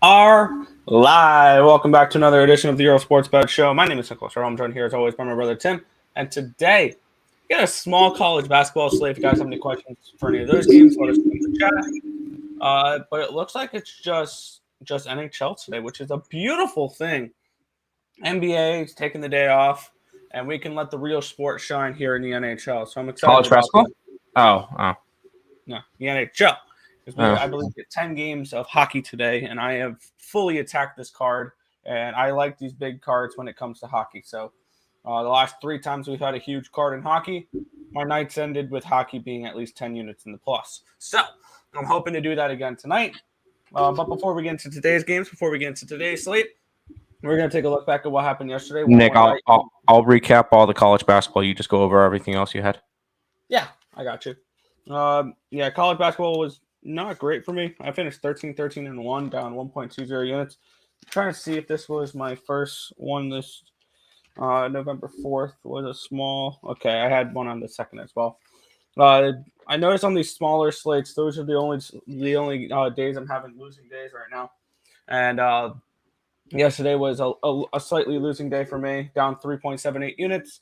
are live. Welcome back to another edition of the Earle Sports Bet Show. My name is Nicholas Earle. I'm joined here as always by my brother Tim. And today, we got a small college basketball slate. If you guys have any questions for any of those games, let us know in the chat. But it looks like it's just NHL today, which is a beautiful thing. NBA is taking the day off, and we can let the real sport shine here in the NHL. So I'm excited. College basketball? No, the NHL. Because I believe we get 10 games of hockey today, and I have fully attacked this card, and I like these big cards when it comes to hockey. So the last 3 times we've had a huge card in hockey, my nights ended with hockey being at least 10 units in the plus. So I'm hoping to do that again tonight. But before we get into today's games, before we get into today's slate, we're going to take a look back at what happened yesterday. Nick, I'll recap all the college basketball. You just go over everything else you had. Yeah, I got you. College basketball was not great for me. I finished 13-13-1, down 1.20 units. I'm trying to see if this was my first one this November 4th. Was a small. Okay, I had one on the second as well. I noticed on these smaller slates, those are the only days I'm having losing days right now. And yesterday was a slightly losing day for me, down 3.78 units.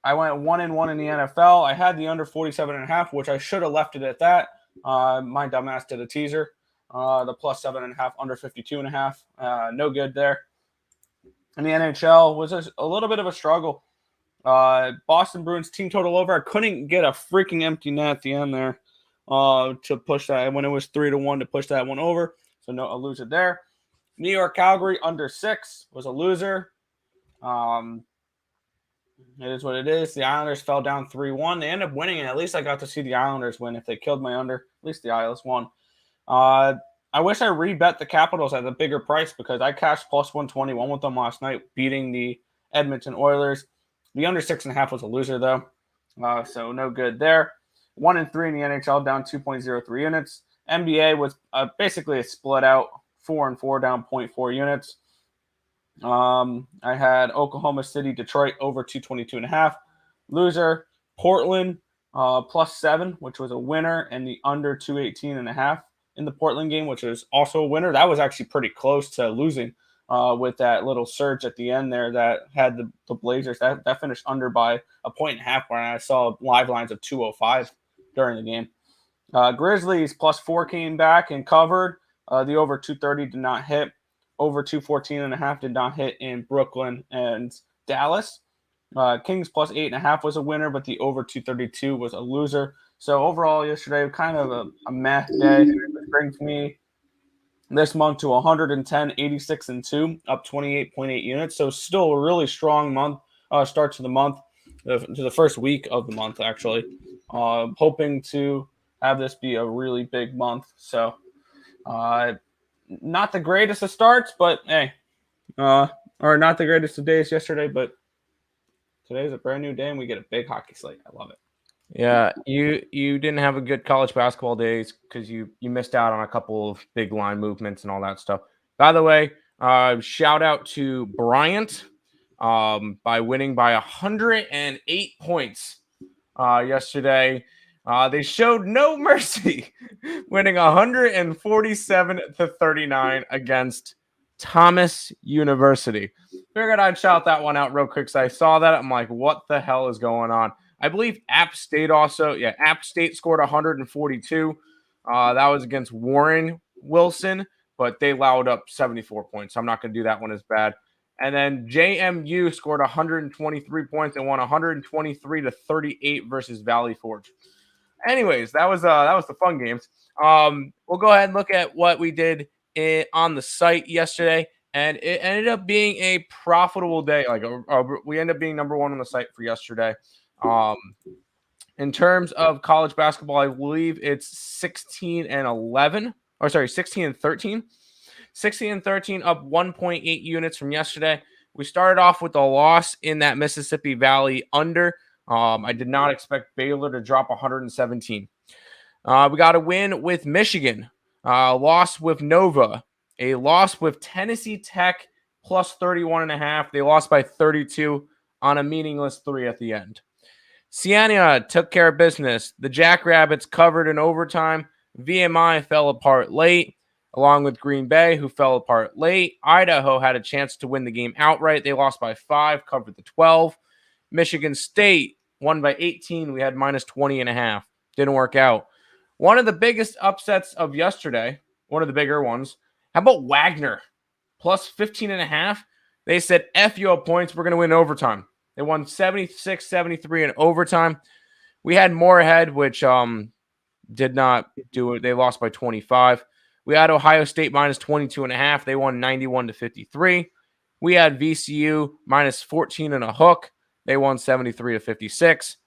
I went 1-1 in the NFL. I had the under 47.5, which I should have left it at that. My dumbass did a teaser. The plus 7.5, under 52.5. No good there. And the NHL was a little bit of a struggle. Boston Bruins team total over. I couldn't get a freaking empty net at the end there to push that. When it was 3-1 to push that one over. So a loser there. New York Calgary under 6 was a loser. It is what it is. The Islanders fell down 3-1. They ended up winning, and at least I got to see the Islanders win. If they killed my under, at least the Isles won. I wish I rebet the Capitals at a bigger price because I cashed plus 121 with them last night, beating the Edmonton Oilers. The under 6.5 was a loser, though. So no good there. 1-3 in the NHL, down 2.03 units. NBA was basically a split out, 4-4, down 0.4 units. I had Oklahoma City, Detroit over 222.5. Loser, Portland plus 7, which was a winner, and the under 218.5 in the Portland game, which was also a winner. That was actually pretty close to losing with that little surge at the end there that had the Blazers. That finished under by 1.5 when I saw live lines of 205 during the game. Grizzlies plus 4 came back and covered. The over 230 did not hit. Over 214.5 did not hit in Brooklyn and Dallas. Kings plus 8.5 was a winner, but the over 232 was a loser. So overall, yesterday, kind of a meh day. It brings me this month to 110, 86-2, up 28.8 units. So still a really strong month. Start to the month, to the first week of the month, actually. Hoping to have this be a really big month. So, not the greatest of starts, but hey, or not the greatest of days yesterday, but today's a brand new day and we get a big hockey slate. I love it. Yeah, you didn't have a good college basketball days because you missed out on a couple of big line movements and all that stuff. By the way, shout out to Bryant by winning by 108 points yesterday. They showed no mercy, winning 147-39 against Thomas University. Figured I'd shout that one out real quick because I saw that. I'm like, what the hell is going on? I believe App State also. Yeah, App State scored 142. That was against Warren Wilson, but they allowed up 74 points. So I'm not going to do that one as bad. And then JMU scored 123 points and won 123-38 versus Valley Forge. Anyways, that was the fun games. We'll go ahead and look at what we did on the site yesterday, and it ended up being a profitable day. We ended up being number 1 on the site for yesterday. In terms of college basketball, I believe it's 16-11, or sorry, 16-13. 16-13, up 1.8 units from yesterday. We started off with a loss in that Mississippi Valley under. I did not expect Baylor to drop 117. We got a win with Michigan, a loss with Nova, a loss with Tennessee Tech plus 31.5. They lost by 32 on a meaningless 3 at the end. Siena took care of business. The Jackrabbits covered in overtime. VMI fell apart late. along with Green Bay, who fell apart late. Idaho had a chance to win the game outright. They lost by 5, covered the 12. Michigan State won by 18. We had minus 20.5. Didn't work out. One of the biggest upsets of yesterday, one of the bigger ones. How about Wagner? Plus 15.5. They said, F you up points. We're going to win overtime. They won 76-73 in overtime. We had Moorhead, which did not do it. They lost by 25. We had Ohio State minus 22.5. They won 91-53. We had VCU minus 14 and a hook. They won 73-56.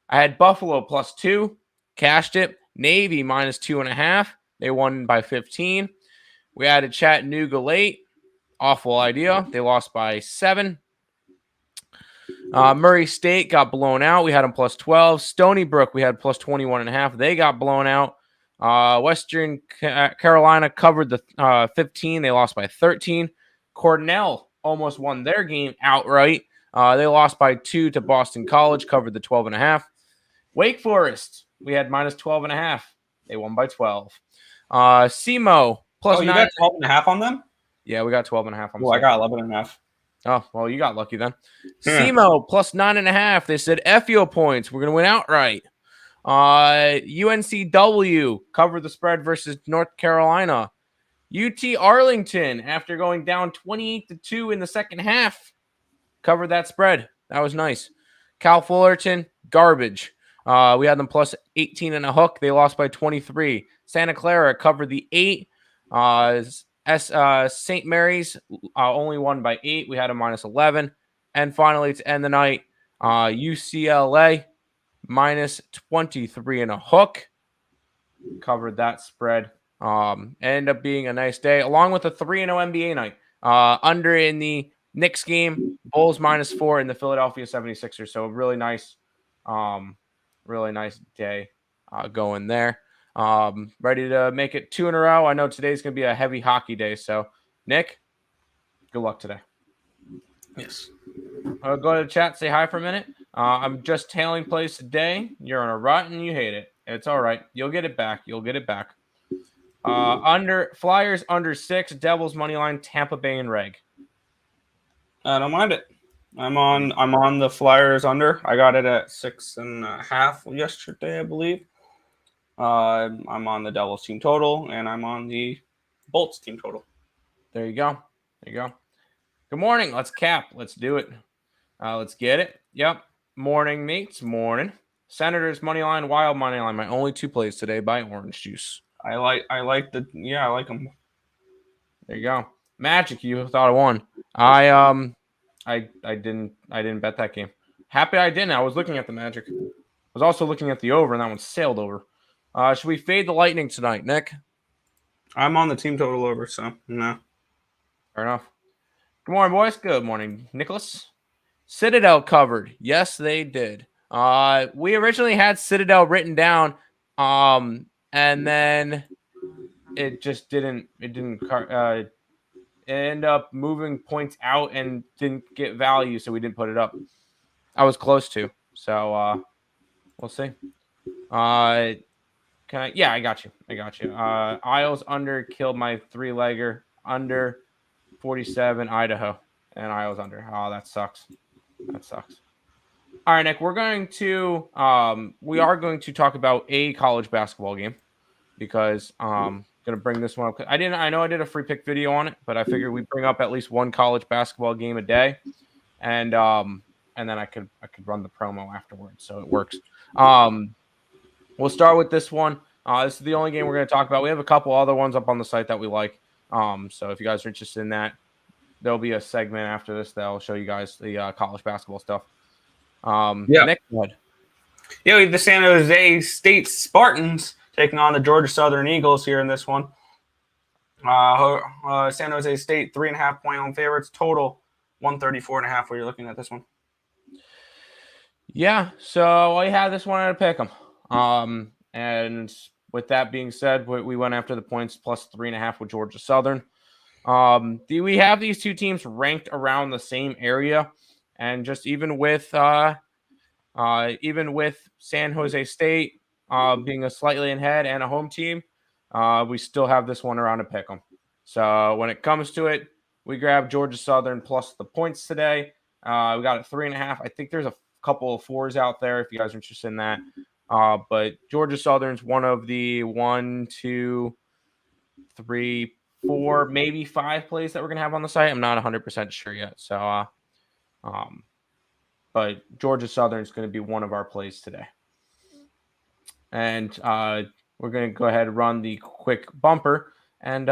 I had Buffalo plus 2. Cashed it. Navy minus 2.5. They won by 15. We had a Chattanooga late. Awful idea. They lost by 7. Murray State got blown out. We had them plus 12. Stony Brook, we had plus 21.5. They got blown out. Western Carolina covered the 15. They lost by 13. Cornell almost won their game outright. They lost by 2 to Boston College, covered the 12.5. Wake Forest, we had minus 12.5. They won by 12. SEMO plus 9. You got 12.5 on them? Yeah, we got 12.5 on them. Oh, I got 11.5. Oh, well, you got lucky then. SEMO plus 9.5. They said FEO points. We're going to win outright. UNCW covered the spread versus North Carolina. UT Arlington, after going down 28-2 in the second half, covered that spread. That was nice. Cal Fullerton, garbage. We had them plus 18 and a hook. They lost by 23. Santa Clara covered the 8. St. Mary's only won by 8. We had a minus 11. And finally, to end the night, UCLA minus 23 and a hook. Covered that spread. Ended up being a nice day, along with a 3-0 NBA night. Under in the Knicks game, Bulls minus 4 in the Philadelphia 76ers. So really nice day going there. Ready to make it 2 in a row. I know today's going to be a heavy hockey day. So, Nick, good luck today. Yes. I'll go to the chat, say hi for a minute. I'm just tailing place today. You're in a rut and you hate it. It's all right. You'll get it back. Flyers under 6, Devils money line, Tampa Bay and Reg. I don't mind it. I'm on the Flyers under. I got it at 6.5 yesterday, I believe. I'm on the Devils team total, and I'm on the Bolts team total. There you go. Good morning. Let's cap. Let's do it. Let's get it. Yep. Morning, mates. Morning. Senators money line, Wild money line. My only 2 plays today by Orange Juice. I like them. There you go. Magic. You thought I won. I didn't bet that game. Happy I didn't. I was looking at the Magic. I was also looking at the over, and that one sailed over. Should we fade the Lightning tonight, Nick? I'm on the team total over, so no. Fair enough. Good morning, boys. Good morning, Nicholas. Citadel covered. Yes, they did. We originally had Citadel written down, and then it just didn't. It didn't. It ended up moving points out and didn't get value, so we didn't put it up. I was close to, so we'll see. Yeah, I got you. Isles under killed my 3-legger. Under 47 Idaho and Isles under. Oh, that sucks. All right, Nick, we are going to talk about a college basketball game because going to bring this one up. I know I did a free pick video on it, but I figured we'd bring up at least one college basketball game a day, and then I could run the promo afterwards, so it works. We'll start with this one. This is the only game we're going to talk about. We have a couple other ones up on the site that we like. So if you guys are interested in that, there'll be a segment after this that'll show you guys the college basketball stuff. Nick, go ahead. Yeah, we have the San Jose State Spartans taking on the Georgia Southern Eagles here in this one. San Jose State 3.5 point home favorites, total 134.5. Where you're looking at this one? Yeah, so I had this one at a pick 'em. And with that being said, we went after the points plus 3.5 with Georgia Southern. We have these two teams ranked around the same area, and just even with San Jose State being a slightly ahead and a home team, we still have this one around to pick them. So when it comes to it, we grab Georgia Southern plus the points today. We got it 3.5. I think there's a couple of 4s out there if you guys are interested in that. But Georgia Southern's one of the 1, 2, 3, 4, maybe 5 plays that we're going to have on the site. I'm not 100% sure yet. So, but Georgia Southern is going to be one of our plays today. And we're going to go ahead and run the quick bumper, and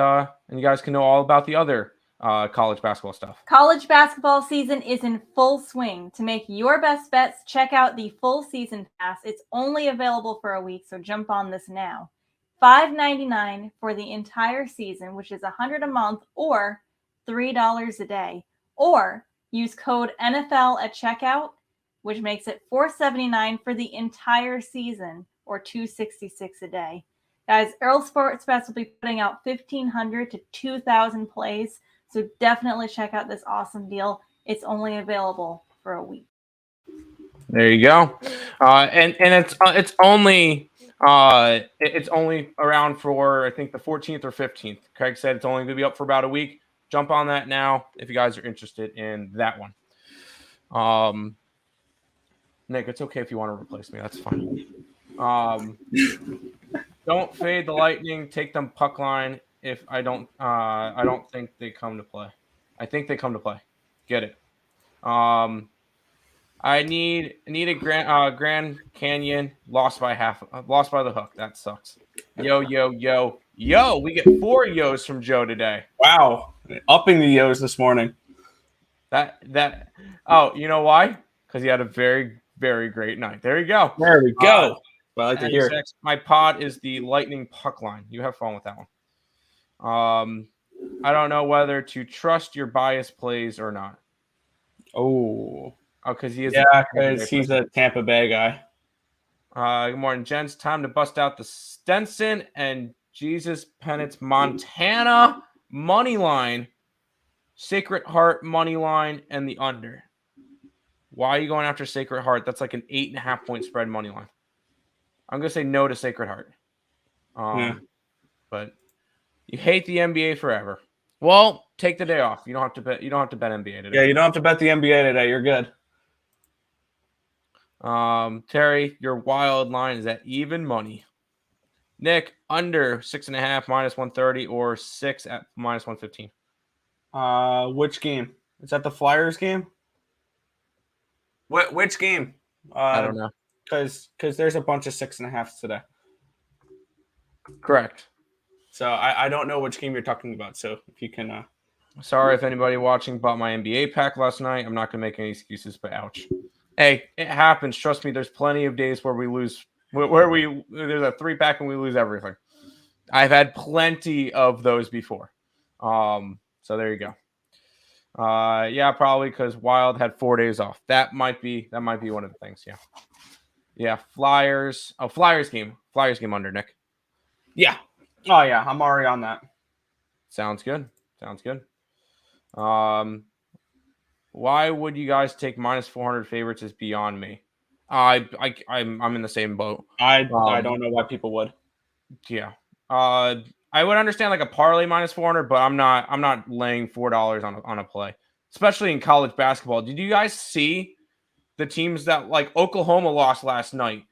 you guys can know all about the other college basketball stuff. College basketball season is in full swing. To make your best bets, check out the full season pass. It's only available for a week, so jump on this now. $5.99 for the entire season, which is $100 a month or $3 a day. Or use code NFL at checkout, which makes it $4.79 for the entire season or $2.66 a day. Guys, Earle Sports Bets will be putting out 1,500 to 2,000 plays, so definitely check out this awesome deal. It's only available for a week. There you go, and it's only around for I think the 14th or 15th. Craig said it's only going to be up for about a week. Jump on that now if you guys are interested in that one. Nick, it's okay if you want to replace me. That's fine. Don't fade the Lightning. Take them puck line. If I don't think they come to play. I think they come to play. Get it. I need a Grand Canyon lost by the hook. That sucks. Yo. We get 4 yos from Joe today. Wow, upping the yos this morning. Oh, you know why? Because he had a very, very great night. There you go. There we go. I like to hear it. My pod is the Lightning puck line. You have fun with that one. I don't know whether to trust your bias plays or not. Oh, because he is. Yeah, because he's a Tampa Bay guy. Good morning, gents. Time to bust out the Stenson and Jesus Pennant's Montana money line, Sacred Heart money line, and the under. Why are you going after Sacred Heart? That's like an 8.5 point spread money line. I'm gonna say no to Sacred Heart. But you hate the NBA forever. Well, take the day off. You don't have to bet. You don't have to bet NBA today. Yeah, you don't have to bet the NBA today. You're good. Terry, your wild line is at even money. Nick, under 6.5 minus 130 or 6 at minus 115. Which game? Is that the Flyers game? Which game? I don't know. Because there's a bunch of 6.5s today. Correct. So I don't know which game you're talking about. So if you can. Sorry if anybody watching bought my NBA pack last night. I'm not going to make any excuses, but ouch. Hey, it happens. Trust me, there's plenty of days where we lose, there's a 3-pack and we lose everything. I've had plenty of those before. So there you go. Yeah, probably because Wild had 4 days off. That might be one of the things. Yeah. Yeah. Flyers. Oh, Flyers game under, Nick. Yeah. Oh yeah, I'm already on that. Sounds good. Why would you guys take minus 400 favorites is beyond me. I'm in the same boat. I don't know why people would. Yeah. I would understand like a parlay minus 400, but I'm not laying $4 on a play, especially in college basketball. Did you guys see the teams that like Oklahoma lost last night?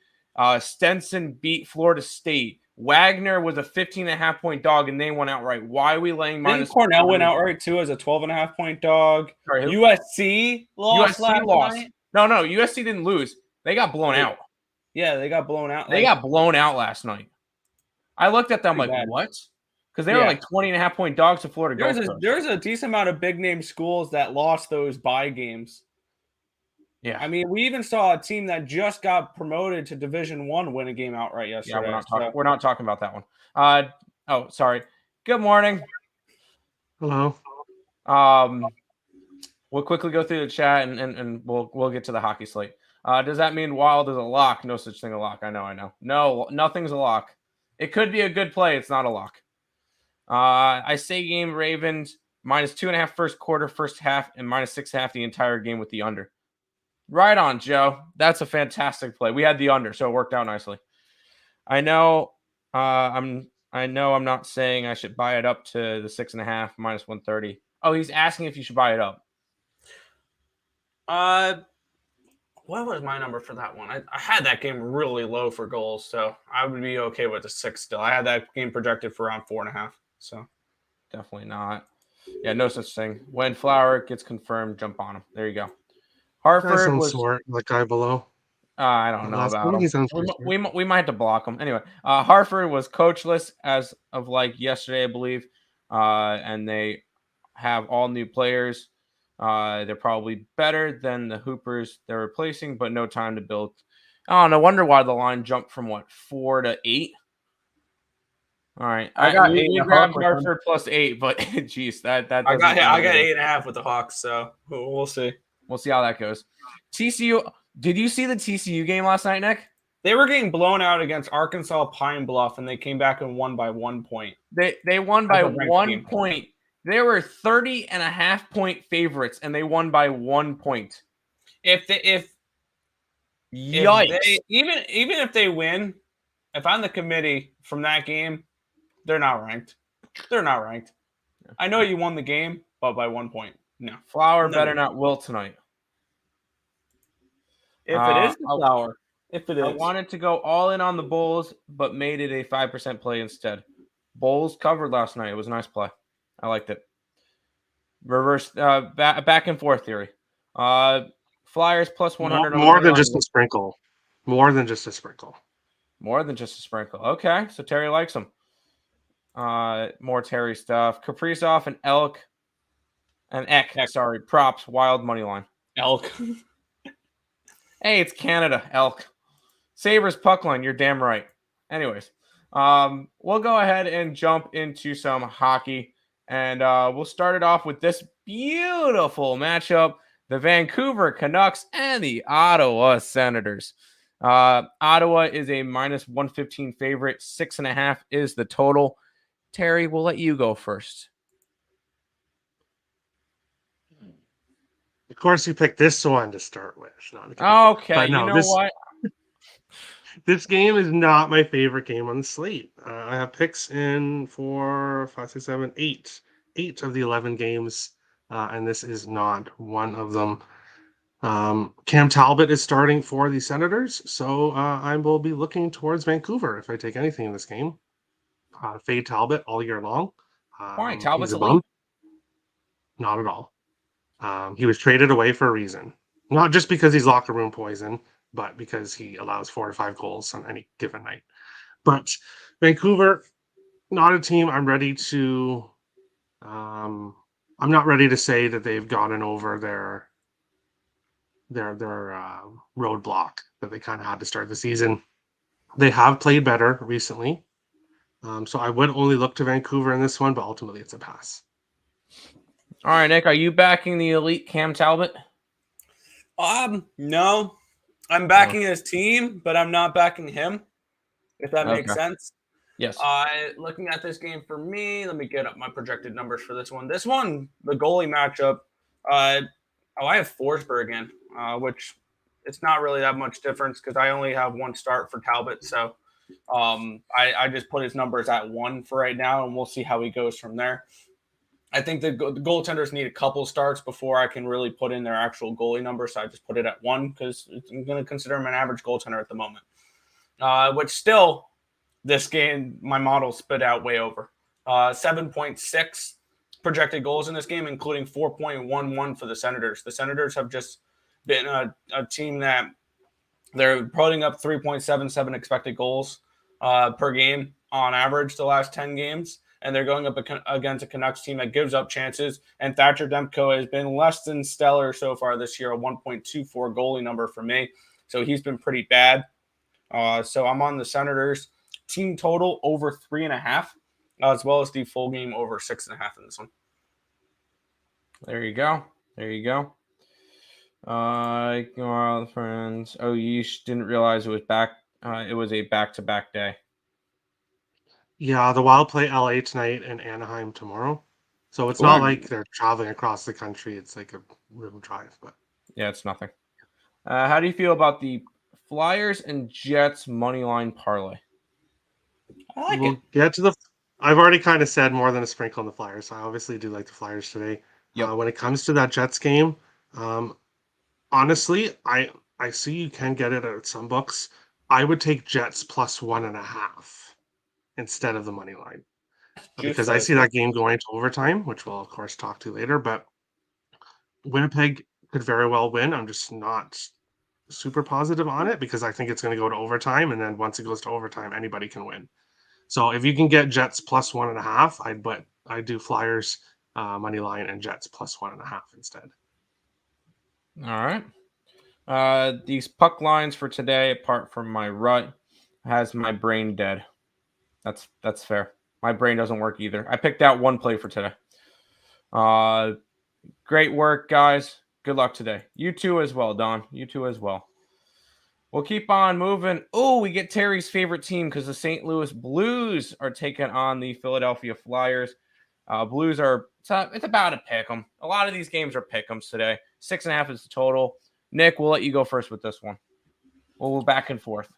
Stenson beat Florida State. Wagner was a 15.5 point dog and they went outright. Why are we laying minus? Cornell went outright too as a 12.5 point dog. Sorry, USC lost last night. No, USC didn't lose. They got blown out. Yeah, they got blown out. They got blown out last night. I looked at them like, what? Because they were like 20.5 point dogs to Florida Gulf Coast. There's a decent amount of big name schools that lost those bye games. Yeah, I mean, we even saw a team that just got promoted to Division I win a game outright yesterday. Yeah, we're not talking about that one. Oh, sorry. Good morning. Hello. We'll quickly go through the chat and we'll get to the hockey slate. Does that mean Wild is a lock? No such thing a lock. I know. No, nothing's a lock. It could be a good play. It's not a lock. I say game Ravens minus 2.5 first quarter, first half, and minus 6.5 the entire game with the under. Right on, Joe. That's a fantastic play. We had the under, so it worked out nicely. I know I'm I know I'm not saying I should buy it up to the 6.5 minus 130. Oh, he's asking if you should buy it up. What was my number for that one? I had that game really low for goals, so I would be okay with the 6 still. I had that game projected for around 4.5. So definitely not. Yeah, no such thing. When Flower gets confirmed, jump on him. There you go. Hartford was smart. That guy below. I don't know about him. He sounds pretty smart. We might have to block him. Anyway, Hartford was coachless as of like yesterday, I believe. And they have all new players. They're probably better than the Hoopers they're replacing, but no time to build. Oh, no wonder why the line jumped from 4 to 8. All right, I got we grabbed Hartford plus 8, but geez, that I got 8.5 with the Hawks, so we'll see. We'll see how that goes. TCU. Did you see the TCU game last night, Nick? They were getting blown out against Arkansas Pine Bluff, and they came back and won by 1 point. They won by 1 point. They were 30.5-point favorites, and they won by 1 point. Yikes! Even if they win, if I'm the committee from that game, they're not ranked. They're not ranked. Yeah. I know you won the game, but by 1 point. No. Flower better not wilt tonight. If it is the Flower. If it is. I wanted to go all in on the Bulls, but made it a 5% play instead. Bulls covered last night. It was a nice play. I liked it. Reverse back and forth theory. Flyers plus 100. More than just a sprinkle. More than just a sprinkle. More than just a sprinkle. Okay, so Terry likes them. More Terry stuff. Kaprizov and Elk. And Eck. Sorry, props. Wild money line. Elk. Hey, it's Canada. Elk. Sabres puck line. You're damn right. Anyways, we'll go ahead and jump into some hockey. And we'll start it off with this beautiful matchup. The Vancouver Canucks and the Ottawa Senators. Ottawa is a minus 115 favorite. 6.5 is the total. Terry, we'll let you go first. Of course, you picked this one to start with. Okay, no, you know what? This game is not my favorite game on the slate. I have picks in 4, 5, 6, 7, 8. 8 of the 11 games, and this is not one of them. Cam Talbot is starting for the Senators, so I will be looking towards Vancouver if I take anything in this game. Fade Talbot all year long. Why? Talbot's a bum. Not at all. He was traded away for a reason. Not just because he's locker room poison, but because he allows 4 to 5 goals on any given night. But Vancouver, not a team I'm ready to... I'm not ready to say that they've gotten over their roadblock that they kind of had to start the season. They have played better recently. So I would only look to Vancouver in this one, but ultimately it's a pass. All right, Nick, are you backing the elite Cam Talbot? No. I'm backing his team, but I'm not backing him, if that makes sense. Yes. Looking at this game for me, let me get up my projected numbers for this one. This one, the goalie matchup, I have Forsberg in, which it's not really that much difference because I only have one start for Talbot. So I just put his numbers at 1 for right now, and we'll see how he goes from there. I think the goaltenders need a couple starts before I can really put in their actual goalie number. So I just put it at 1 because I'm going to consider him an average goaltender at the moment. Which still, this game, my model spit out way over. 7.6 projected goals in this game, including 4.11 for the Senators. The Senators have just been a team that they're putting up 3.77 expected goals per game on average the last 10 games. And they're going up against a Canucks team that gives up chances. And Thatcher Demko has been less than stellar so far this year, a 1.24 goalie number for me. So he's been pretty bad. So I'm on the Senators. Team total over 3.5, as well as the full game over 6.5 in this one. There you go. Friends. Oh, you didn't realize it was back. It was a back-to-back day. Yeah, the Wild play LA tonight and Anaheim tomorrow. So it's not like they're traveling across the country. It's like a real drive. But yeah, it's nothing. How do you feel about the Flyers and Jets money line parlay? I like We'll it. get to the. I've already kind of said more than a sprinkle on the Flyers. I obviously do like the Flyers today. Yep. When it comes to that Jets game, um, honestly, I see you can get it at some books. I would take Jets plus 1.5 instead of the money line Juice because I that see too. that game going to overtime, which we'll of course talk to later. But Winnipeg could very well win. I'm just not super positive on it because I think it's going to go to overtime, and then once it goes to overtime, anybody can win. So if you can get Jets plus 1.5, I'd do Flyers money line and Jets plus 1.5 instead. All right. These puck lines for today, apart from my rut, has my brain dead. That's fair. My brain doesn't work either. I picked out one play for today. Great work, guys. Good luck today. You too as well, Don. You too as well. We'll keep on moving. Oh, we get Terry's favorite team because the St. Louis Blues are taking on the Philadelphia Flyers. Blues are it's about a pick 'em. A lot of these games are pick 'ems today. 6.5 is the total. Nick, we'll let you go first with this one. We'll go back and forth.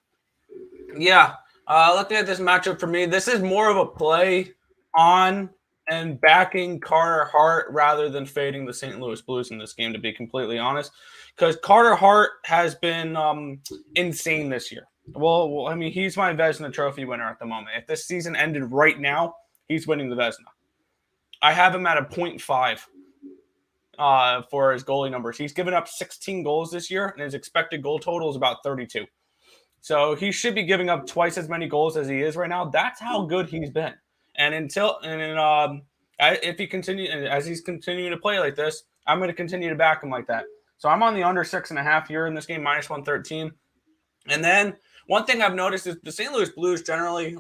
Yeah. Looking at this matchup for me, this is more of a play on and backing Carter Hart rather than fading the St. Louis Blues in this game, to be completely honest. Because Carter Hart has been insane this year. Well, I mean, he's my Vezina Trophy winner at the moment. If this season ended right now, he's winning the Vezina. I have him at a 0.5 for his goalie numbers. He's given up 16 goals this year, and his expected goal total is about 32. So he should be giving up twice as many goals as he is right now. That's how good he's been. And if he as he's continuing to play like this, I'm going to continue to back him like that. So I'm on the under 6.5 here in this game, minus 113. And then one thing I've noticed is the St. Louis Blues generally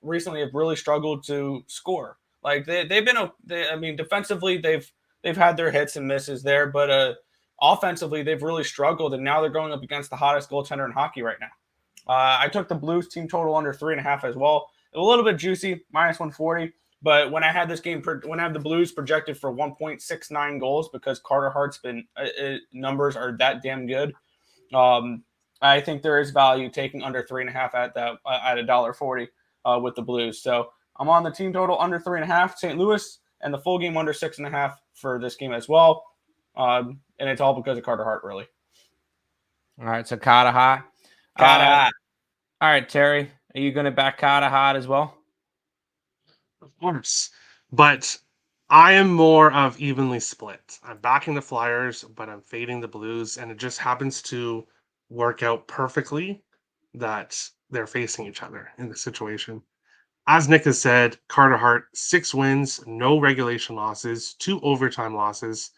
recently have really struggled to score. Like defensively they've had their hits and misses there, but offensively they've really struggled, and now they're going up against the hottest goaltender in hockey right now. I took the Blues team total under 3.5 as well. A little bit juicy, minus 140. But when I had this game, when I have the Blues projected for 1.69 goals because Carter Hart's numbers are that damn good, I think there is value taking under 3.5 at $1.40 with the Blues. So I'm on the team total under 3.5, St. Louis, and the full game under 6.5 for this game as well. And it's all because of Carter Hart, really. All right, so Carter Hart. All right, Terry, are you going to back Carter Hart as well? Of course. But I am more of evenly split. I'm backing the Flyers, but I'm fading the Blues, and it just happens to work out perfectly that they're facing each other in this situation. As Nick has said, Carter Hart, 6 wins, no regulation losses, 2 overtime losses,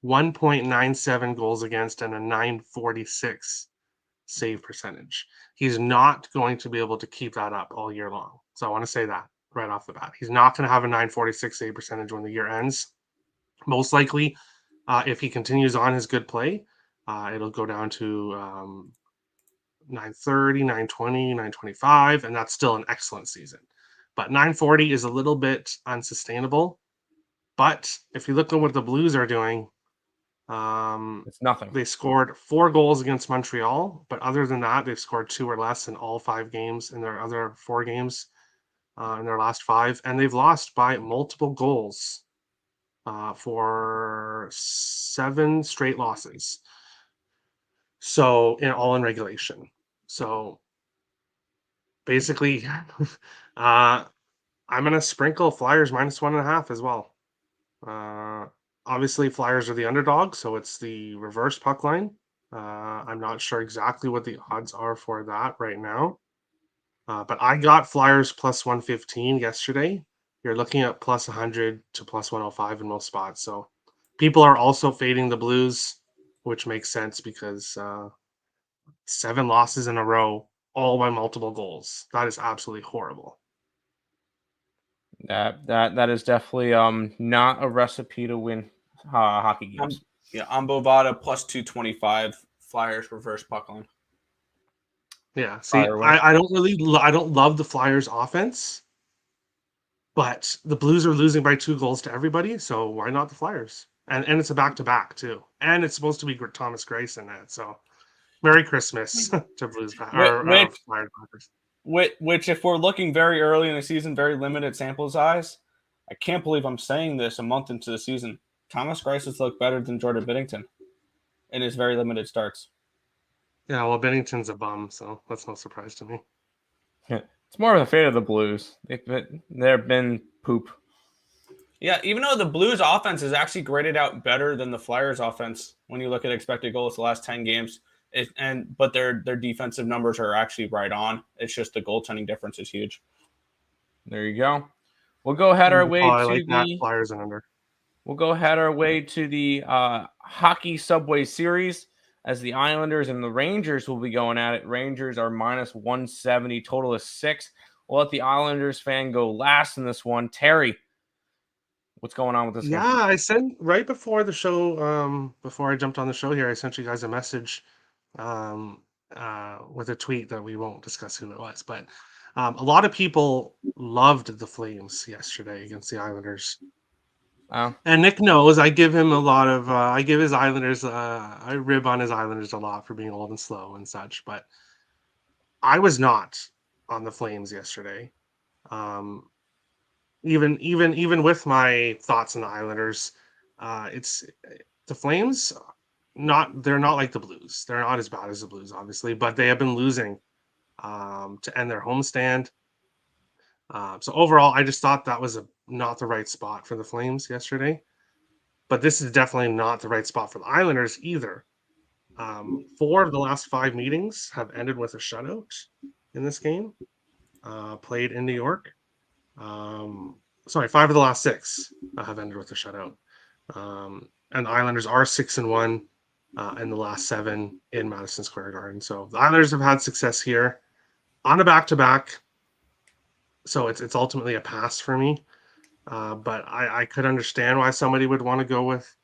1.97 goals against, and a 946 save percentage. He's not going to be able to keep that up all year long. So I want to say that right off the bat. He's not going to have a 946 save percentage when the year ends. Most likely, if he continues on his good play, it'll go down to 930, 920, 925, and that's still an excellent season. But 940 is a little bit unsustainable. But if you look at what the Blues are doing, It's nothing. they scored 4 goals against Montreal, but other than that, they've scored 2 or less in all 5 games in their other 4 games in their last 5, and they've lost by multiple goals for 7 straight losses. So, all in regulation. So, basically, I'm going to sprinkle Flyers minus 1.5 as well. Obviously, Flyers are the underdog, so it's the reverse puck line. I'm not sure exactly what the odds are for that right now. But I got Flyers plus 115 yesterday. You're looking at plus 100 to plus 105 in most spots. So people are also fading the Blues, which makes sense because 7 losses in a row, all by multiple goals. That is absolutely horrible. That is definitely not a recipe to win hockey games. I'm Bovada plus 225, Flyers reverse puck line. Yeah, see, I don't love the Flyers offense, but the Blues are losing by 2 goals to everybody, so why not the Flyers? And it's a back-to-back too, and it's supposed to be Thomas Greiss in it. So, Merry Christmas to Blues Flyers backers. which if we're looking very early in the season, very limited sample size, I can't believe I'm saying this a month into the season. Thomas Greiss has looked better than Jordan Binnington in his very limited starts. Yeah, well, Bennington's a bum, so that's no surprise to me. It's more of the fate of the Blues. They've been poop. Yeah, even though the Blues offense is actually graded out better than the Flyers offense when you look at expected goals the last 10 games, but their defensive numbers are actually right on. It's just the goaltending difference is huge. There you go. We'll go head our way to the Flyers and under. We'll go head our way to the Hockey Subway Series as the Islanders and the Rangers will be going at it. Rangers are minus 170, total is 6. We'll let the Islanders fan go last in this one. Terry, what's going on with this game? Yeah, I sent right before the show, before I jumped on the show here, I sent you guys a message with a tweet that we won't discuss who it was, but a lot of people loved the Flames yesterday against the Islanders. Oh. And Nick knows I give him a lot of I give his Islanders I rib on his Islanders a lot for being old and slow and such, but I was not on the Flames yesterday. Even with my thoughts on the Islanders, it's the Flames. They're not like the Blues. They're not as bad as the Blues, obviously, but they have been losing to end their homestand. So overall, I just thought that was not the right spot for the Flames yesterday. But this is definitely not the right spot for the Islanders either. 4 of the last 5 meetings have ended with a shutout in this game, played in New York. 5 of the last 6 have ended with a shutout. And the Islanders are 6-1 in the last 7 in Madison Square Garden. So the Islanders have had success here on a back-to-back. So it's ultimately a pass for me. But I could understand why somebody would want to go with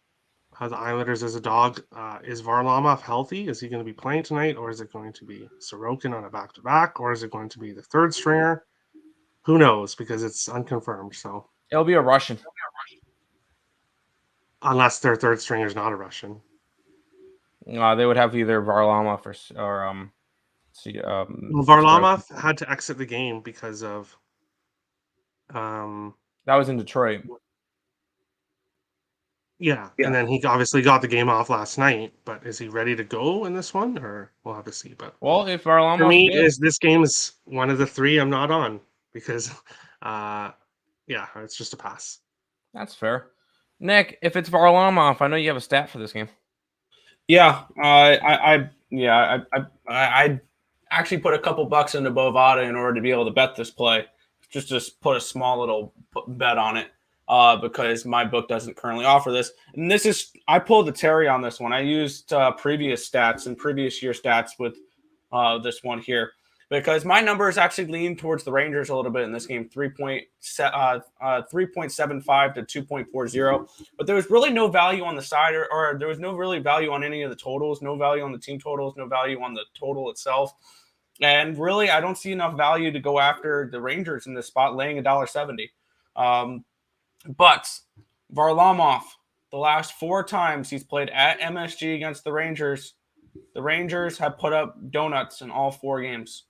the Islanders as a dog. Is Varlamov healthy? Is he going to be playing tonight? Or is it going to be Sorokin on a back-to-back? Or is it going to be the third stringer? Who knows? Because it's unconfirmed. So it'll be a Russian. Unless their third stringer is not a Russian. They would have either Varlamov or Varlamov had to exit the game because of that was in Detroit. Yeah, and then he obviously got the game off last night. But is he ready to go in this one, or we'll have to see? But if Varlamov for me, this game is one of the 3 I'm not on because, it's just a pass. That's fair. Nick, if it's Varlamov, I know you have a stat for this game. Yeah, I actually put a couple bucks into Bovada in order to be able to bet this play. Just put a small little bet on it because my book doesn't currently offer this. And I pulled the Terry on this one. I used previous stats and previous year stats with this one here because my numbers actually lean towards the Rangers a little bit in this game, 3.75 to 2.40. But there was really no value on the side or there was no really value on any of the totals, no value on the team totals, no value on the total itself. And really, I don't see enough value to go after the Rangers in this spot, laying $1.70. But Varlamov, the last 4 times he's played at MSG against the Rangers have put up donuts in all 4 games.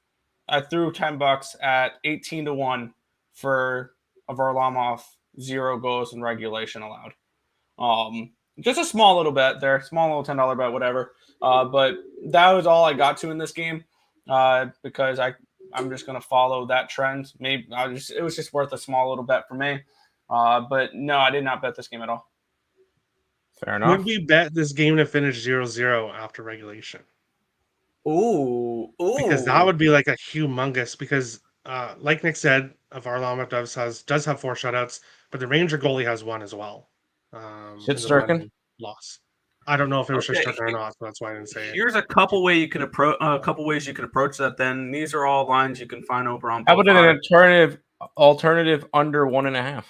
I threw $10 at 18-1 for a Varlamov 0 goals in regulation allowed. Just a small little bet there, small little $10 bet, whatever. But that was all I got to in this game. Because I'm just going to follow that trend. Maybe it was just worth a small little bet for me. But no, I did not bet this game at all. Fair enough. Would we bet this game to finish 0-0 after regulation? Ooh. Because that would be like a humongous. Because like Nick said, Varlamov does have 4 shutouts, but the Ranger goalie has 1 as well. Shesterkin loss. I don't know if it was Shesterkin or not, so that's why I didn't say it. Here's a couple ways you can approach that. Then these are all lines you can find over on. How about an alternative under 1.5?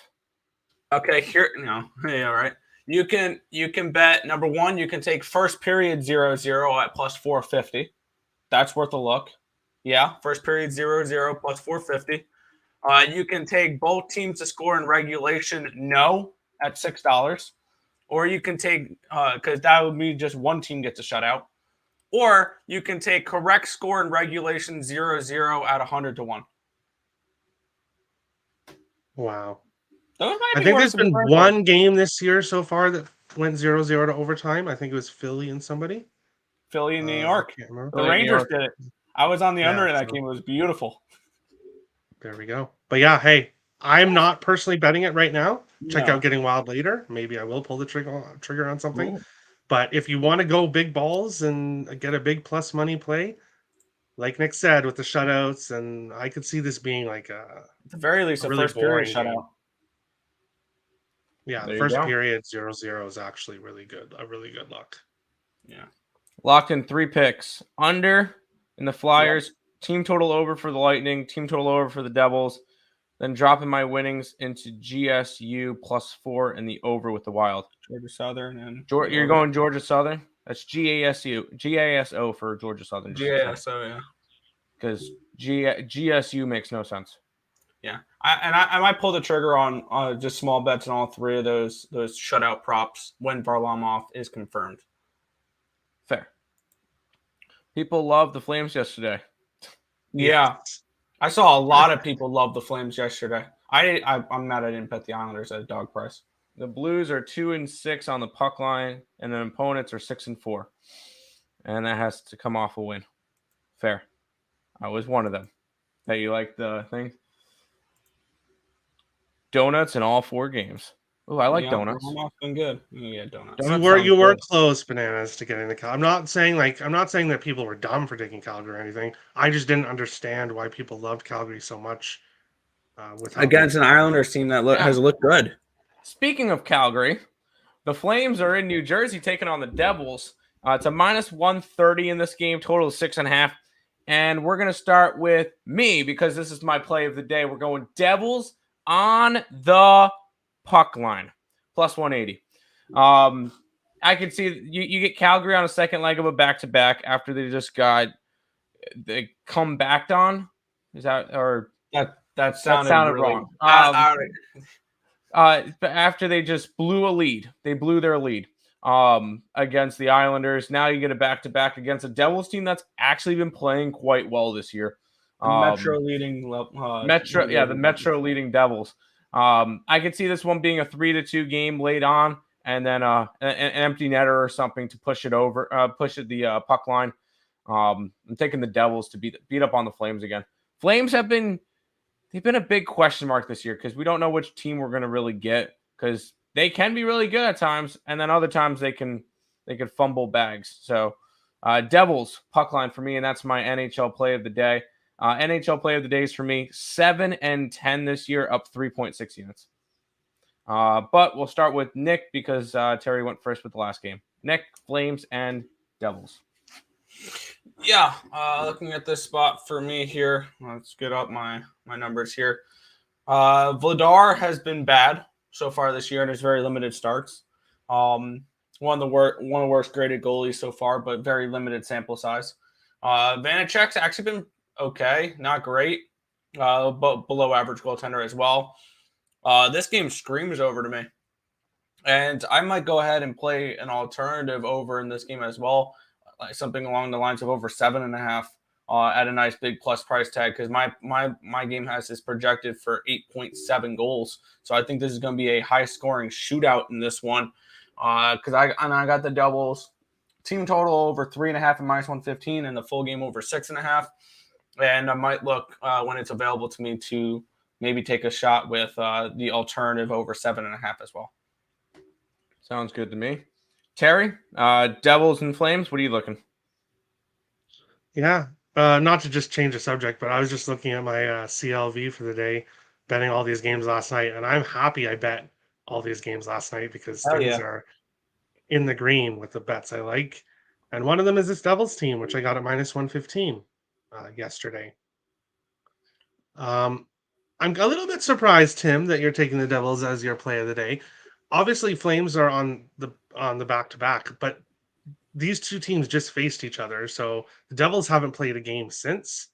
Okay, here no, yeah, all right. You can bet number 1. You can take first period 0-0 at plus 450. That's worth a look. Yeah, first period 0-0 plus 450. You can take both teams to score in regulation no at $6. Or you can take, because that would be just one team gets a shutout. Or you can take correct score in regulation 0-0 at 100-1. Wow. Those might I be think worth there's some been differentials. one game this year so far that went 0-0 to overtime. I think it was Philly and somebody. Philly and New I York. can't remember. The Philly and New Rangers York. did it. I was on the under in that so game. It was beautiful. there we go. But yeah, hey, I'm not personally betting it right now. Check No. out Getting Wild later. Maybe I will pull the trigger on something. Ooh. But if you want to go big balls and get a big plus money play, like Nick said, with the shutouts, and I could see this being like At the very least, a the really first period boring game. shutout. Yeah, There the you first go. period 0-0 is actually really good. A really good luck. Yeah. Locked in 3 picks. Under in the Flyers. Team total over for the Lightning. Team total over for the Devils. Then dropping my winnings into GSU +4 and the over with the Wild. Georgia Southern and You're going Georgia Southern? That's GASO for Georgia Southern. Yeah, so yeah. Because GSU makes no sense. Yeah. I might pull the trigger on just small bets on all three of those shutout props when Varlamov is confirmed. Fair. People loved the Flames yesterday. Yeah. Yes. I saw a lot of people love the Flames yesterday. I'm mad I didn't bet the Islanders at a dog price. The Blues are 2-6 on the puck line, and the opponents are 6-4. And that has to come off a win. Fair. I was one of them. Hey, you like the thing? Donuts in all 4 games. Oh, I like donuts. Varlamov's been good. Yeah, donuts. Donuts You were sounds good. close, Bananas, to getting the Cal. I'm not saying that people were dumb for taking Calgary or anything. I just didn't understand why people loved Calgary so much. With how Against good an they were. Islanders team that has looked good. Speaking of Calgary, the Flames are in New Jersey taking on the Devils. It's a -130 in this game, total of 6.5. And we're going to start with me because this is my play of the day. We're going Devils on the puck line, +180. I can see you get Calgary on a second leg of a back-to-back after they come back on. Is that or That sounded really wrong. After they just blew a lead, they blew their lead against the Islanders. Now you get a back-to-back against a Devils team that's actually been playing quite well this year. Metro leading the Metro leading Devils. I could see this one being a 3-2 game late on, and then an empty netter or something to push it over, the puck line. I'm taking the Devils to beat up on the Flames again. Flames they've been a big question mark this year because we don't know which team we're going to really get because they can be really good at times, and then other times they can fumble bags. So Devils puck line for me, and that's my NHL play of the day. NHL play of the day is for me 7-10 this year, up 3.6 units. But we'll start with Nick because Terry went first with the last game. Nick, Flames, and Devils. Yeah, looking at this spot for me here, let's get up my numbers here. Vladar has been bad so far this year in his very limited starts. One of the worst graded goalies so far, but very limited sample size. Vanacek's actually been okay, not great, but below average goaltender as well. This game screams over to me, and I might go ahead and play an alternative over in this game as well. Like something along the lines of over 7.5 at a nice big plus price tag because my game has this projected for 8.7 goals. So I think this is going to be a high scoring shootout in this one because I got the Devils team total over 3.5 and -115 and the full game over 6.5. And I might look when it's available to me to maybe take a shot with the alternative over 7.5 as well. Sounds good to me. Terry, Devils and Flames, what are you looking? Yeah, not to just change the subject, but I was just looking at my CLV for the day, betting all these games last night, and I'm happy I bet all these games last night because things are in the green with the bets I like. And one of them is this Devils team, which I got at -115 yesterday. I'm a little bit surprised, Tim, that you're taking the Devils as your play of the day. Obviously, Flames are on the back-to-back, but these two teams just faced each other, so the Devils haven't played a game since.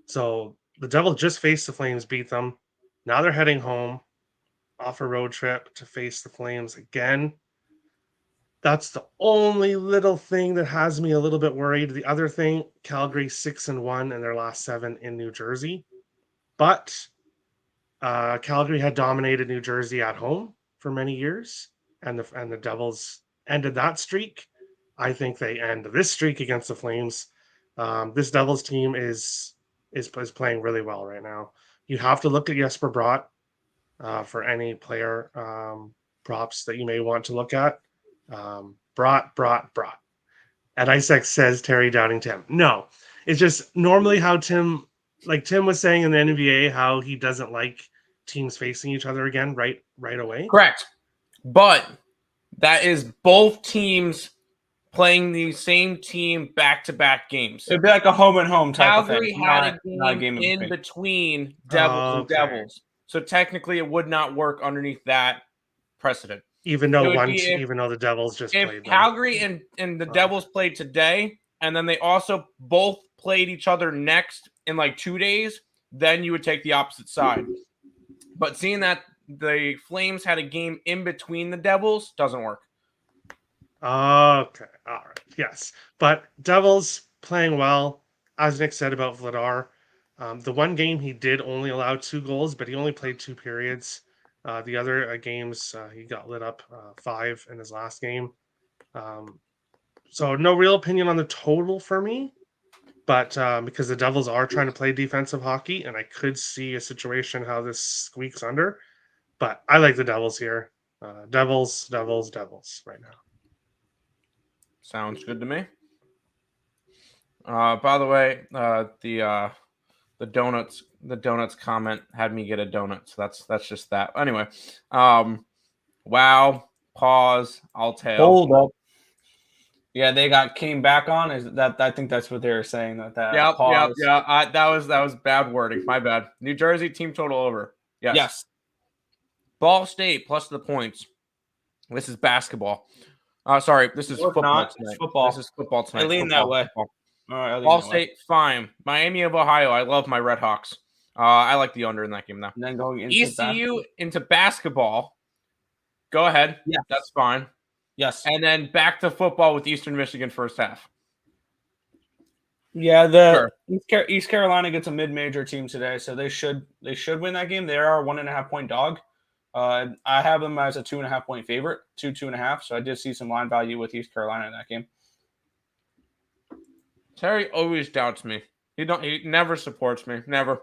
So the Devils just faced the Flames, beat them. Now they're heading home off a road trip to face the Flames again. That's the only little thing that has me a little bit worried. The other thing, Calgary 6-1 in their last 7 in New Jersey. But Calgary had dominated New Jersey at home for many years, and the Devils ended that streak. I think they end this streak against the Flames. This Devils team is playing really well right now. You have to look at Jesper Bratt for any player props that you may want to look at. Brought. And Isaac says Terry Downing Tim. No, it's just normally how Tim was saying in the NBA, how he doesn't like teams facing each other again right away. Correct. But that is both teams playing the same team back-to-back games. It'd be like a home and home type Calgary of thing. had Not a game in between Devils and Okay. Devils. So technically it would not work underneath that precedent. Even though the Devils just if played them. Calgary and the Devils played today, and then they also both played each other next in like 2 days, then you would take the opposite side. But seeing that the Flames had a game in between the Devils doesn't work. Okay. All right. Yes. But Devils playing well, as Nick said about Vladar. The one game he did only allow 2 goals, but he only played 2 periods. The other games, he got lit up 5 in his last game. So no real opinion on the total for me, but because the Devils are trying to play defensive hockey, and I could see a situation how this squeaks under. But I like the Devils here. Devils right now. Sounds good to me. By the way, the donuts comment had me get a donut, so that's just that. Anyway, wow, pause, I'll tell. Hold up. Yeah, they came back on. Is that? I think that's what they were saying. That pause. Yeah. That was bad wording. My bad. New Jersey team total over. Yes. Ball State plus the points. This is basketball. Sorry, this is football tonight. It's football. This is football tonight. I lean that way. All right, Ball State, fine. Miami of Ohio. I love my Red Hawks. I like the under in that game now. And then going into ECU into basketball. Go ahead. Yeah, that's fine. Yes. And then back to football with Eastern Michigan first half. Yeah, East Carolina gets a mid-major team today, so they should win that game. They are a 1.5-point dog. I have them as a 2.5-point favorite, 2.5. So I did see some line value with East Carolina in that game. Terry always doubts me. He never supports me. Never.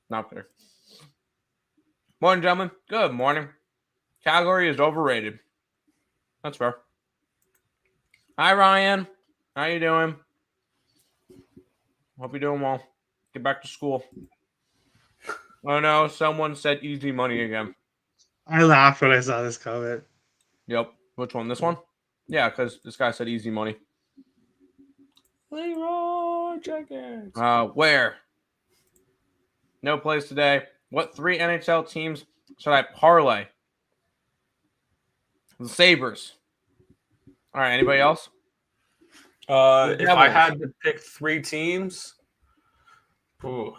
Not fair. Morning, gentlemen. Good morning. Calgary is overrated. That's fair. Hi, Ryan. How you doing? Hope you're doing well. Get back to school. Oh no, someone said easy money again. I laughed when I saw this comment. Yep. Which one? This one? Yeah, because this guy said easy money. Leroy Jenkins. Where? No plays today. What 3 NHL teams should I parlay? The Sabres. All right. Anybody else? If I had to pick 3 teams, we'll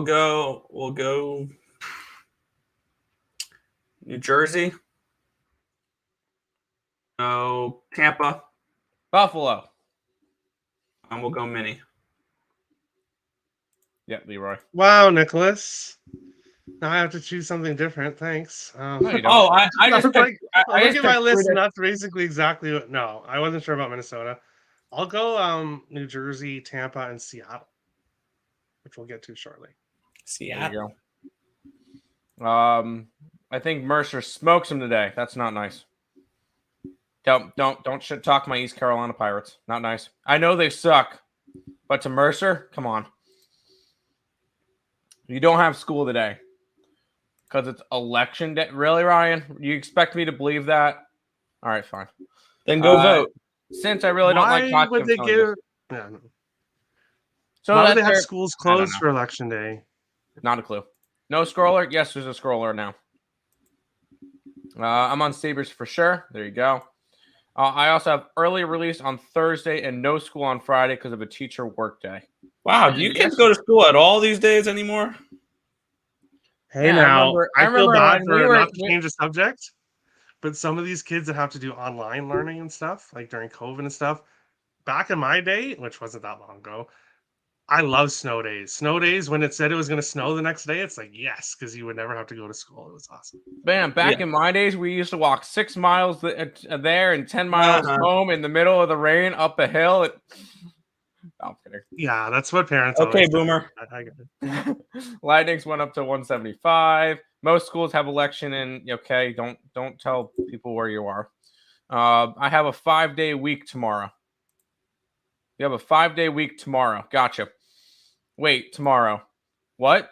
go New Jersey. No, Tampa. Buffalo. And we'll go Mini. Yeah, Leroy. Wow, Nicholas. Now I have to choose something different. Thanks. No, you don't. I just I look at my list, and that's basically exactly what. No, I wasn't sure about Minnesota. I'll go New Jersey, Tampa, and Seattle, which we'll get to shortly. Seattle. I think Mercer smokes him today. That's not nice. Don't shit talk my East Carolina Pirates. Not nice. I know they suck, but to Mercer, come on. You don't have school today because it's election day. Really, Ryan? You expect me to believe that? All right, fine. Then go vote. Since I really don't like Why talking, would they give? Yeah, no. So why do they have schools closed for election day? Not a clue. No scroller? Yes, there's a scroller now. I'm on Sabres for sure. There you go. I also have early release on Thursday and no school on Friday because of a teacher work day. Wow, do you kids go to school at all these days anymore? Hey, now I feel bad for not to change the subject, but some of these kids that have to do online learning and stuff, like during COVID and stuff, back in my day, which wasn't that long ago, I love snow days. Snow days, when it said it was going to snow the next day, it's like, yes, because you would never have to go to school. It was awesome. Man, back in my days, we used to walk 6 miles there and 10 miles home in the middle of the rain up a hill. I'm kidding. Yeah, that's what parents Okay, always boomer. I get it. Lightnings went up to 175. Most schools have election, and okay, don't tell people where you are. I have a 5-day week tomorrow. You have a 5-day week tomorrow. Gotcha. Wait, tomorrow. What?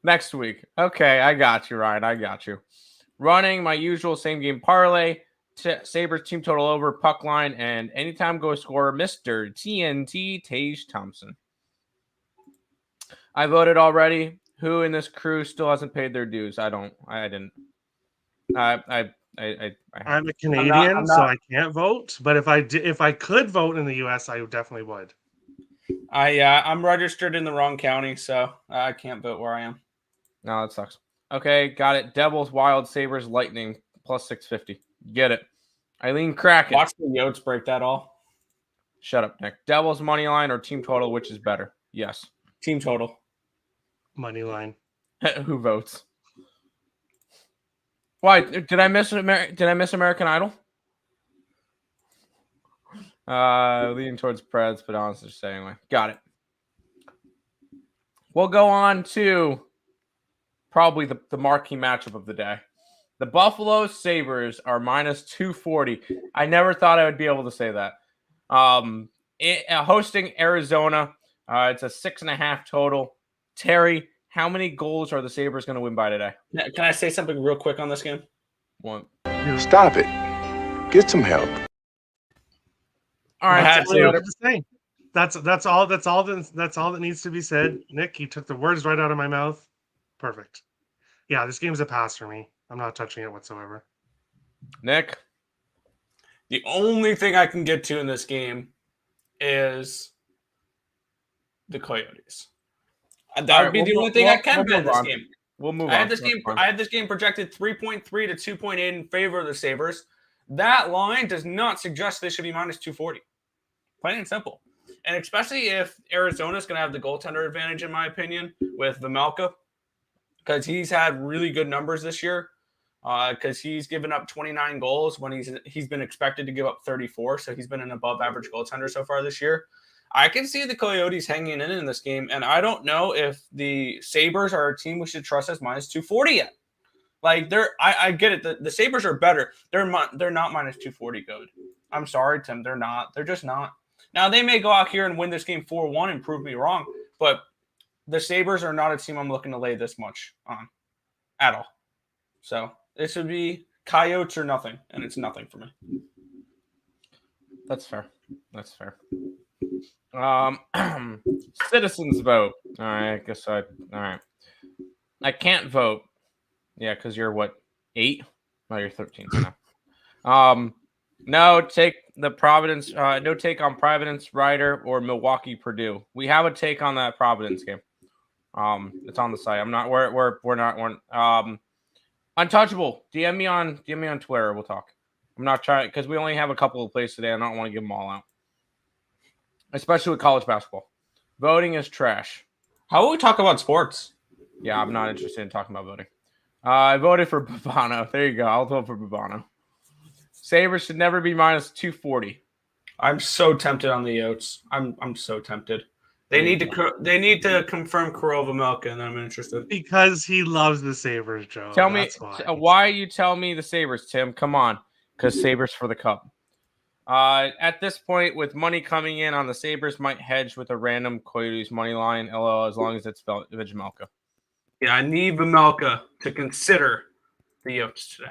Next week. Okay, I got you, Ryan. I got you. Running my usual same game parlay. Sabres team total over, puck line, and anytime goal scorer, Mr. TNT Tage Thompson. I voted already. Who in this crew still hasn't paid their dues? I didn't. I'm a Canadian, so I can't vote. But if I could vote in the US, I definitely would. I'm registered in the wrong county, so I can't vote where I am. No, that sucks. Okay, got it. Devils, Wild, Sabres, Lightning, plus 650. Get it. Eileen Kraken. Watch the Yotes break that all. Shut up, Nick. Devils money line or team total, which is better? Yes. Team total. Money line. Who votes? Why did I miss American Idol? Leaning towards Preds, but honestly, just anyway. Got it. We'll go on to probably the marquee matchup of the day. The Buffalo Sabres are minus 240. I never thought I would be able to say that. Hosting Arizona, it's a 6.5 total. Terry, how many goals are the Sabres going to win by today? Can I say something real quick on this game? One. Stop it. Get some help. All right, that's all that needs to be said. Nick, you took the words right out of my mouth. Perfect. Yeah, this game's a pass for me. I'm not touching it whatsoever. Nick? The only thing I can get to in this game is the Coyotes. That would be the only thing I can bet in this game. We'll move on. I had this game projected 3.3 to 2.8 in favor of the Sabres. That line does not suggest they should be minus 240. Plain and simple. And especially if Arizona's going to have the goaltender advantage, in my opinion, with Vejmelka, because he's had really good numbers this year. Because he's given up 29 goals when he's been expected to give up 34, so he's been an above-average goaltender so far this year. I can see the Coyotes hanging in this game, and I don't know if the Sabres are a team we should trust as minus 240 yet. Like I get it. The Sabres are better. They're not minus 240 good. I'm sorry, Tim. They're not. They're just not. Now they may go out here and win this game 4-1 and prove me wrong, but the Sabres are not a team I'm looking to lay this much on at all. So this would be Coyotes or nothing, and it's nothing for me. That's fair. Citizens vote. All right, all right. I can't vote. Yeah, because you're what, 8? No, you're 13 now. No take the Providence. No take on Providence, Ryder, or Milwaukee, Purdue. We have a take on that Providence game. It's on the site. I'm not. We're not. Untouchable. DM me on Twitter. We'll talk. I'm not trying because we only have a couple of plays today. I don't want to give them all out, especially with college basketball. Voting is trash. How will we talk about sports? Yeah, I'm not interested in talking about voting. I voted for Bavano. There you go. I'll vote for Bavano. Sabres should never be minus 240. I'm so tempted on the Yotes. I'm so tempted. They need to confirm Kirill Vejmelka, and then I'm interested. Because he loves the Sabres, Joe. Tell me why you tell me the Sabres, Tim. Come on. Because Sabres for the cup. At this point, with money coming in on the Sabres, might hedge with a random Coyotes money line, LL, as long as it's Vejmelka. Yeah, I need Vejmelka to consider the Yotes today.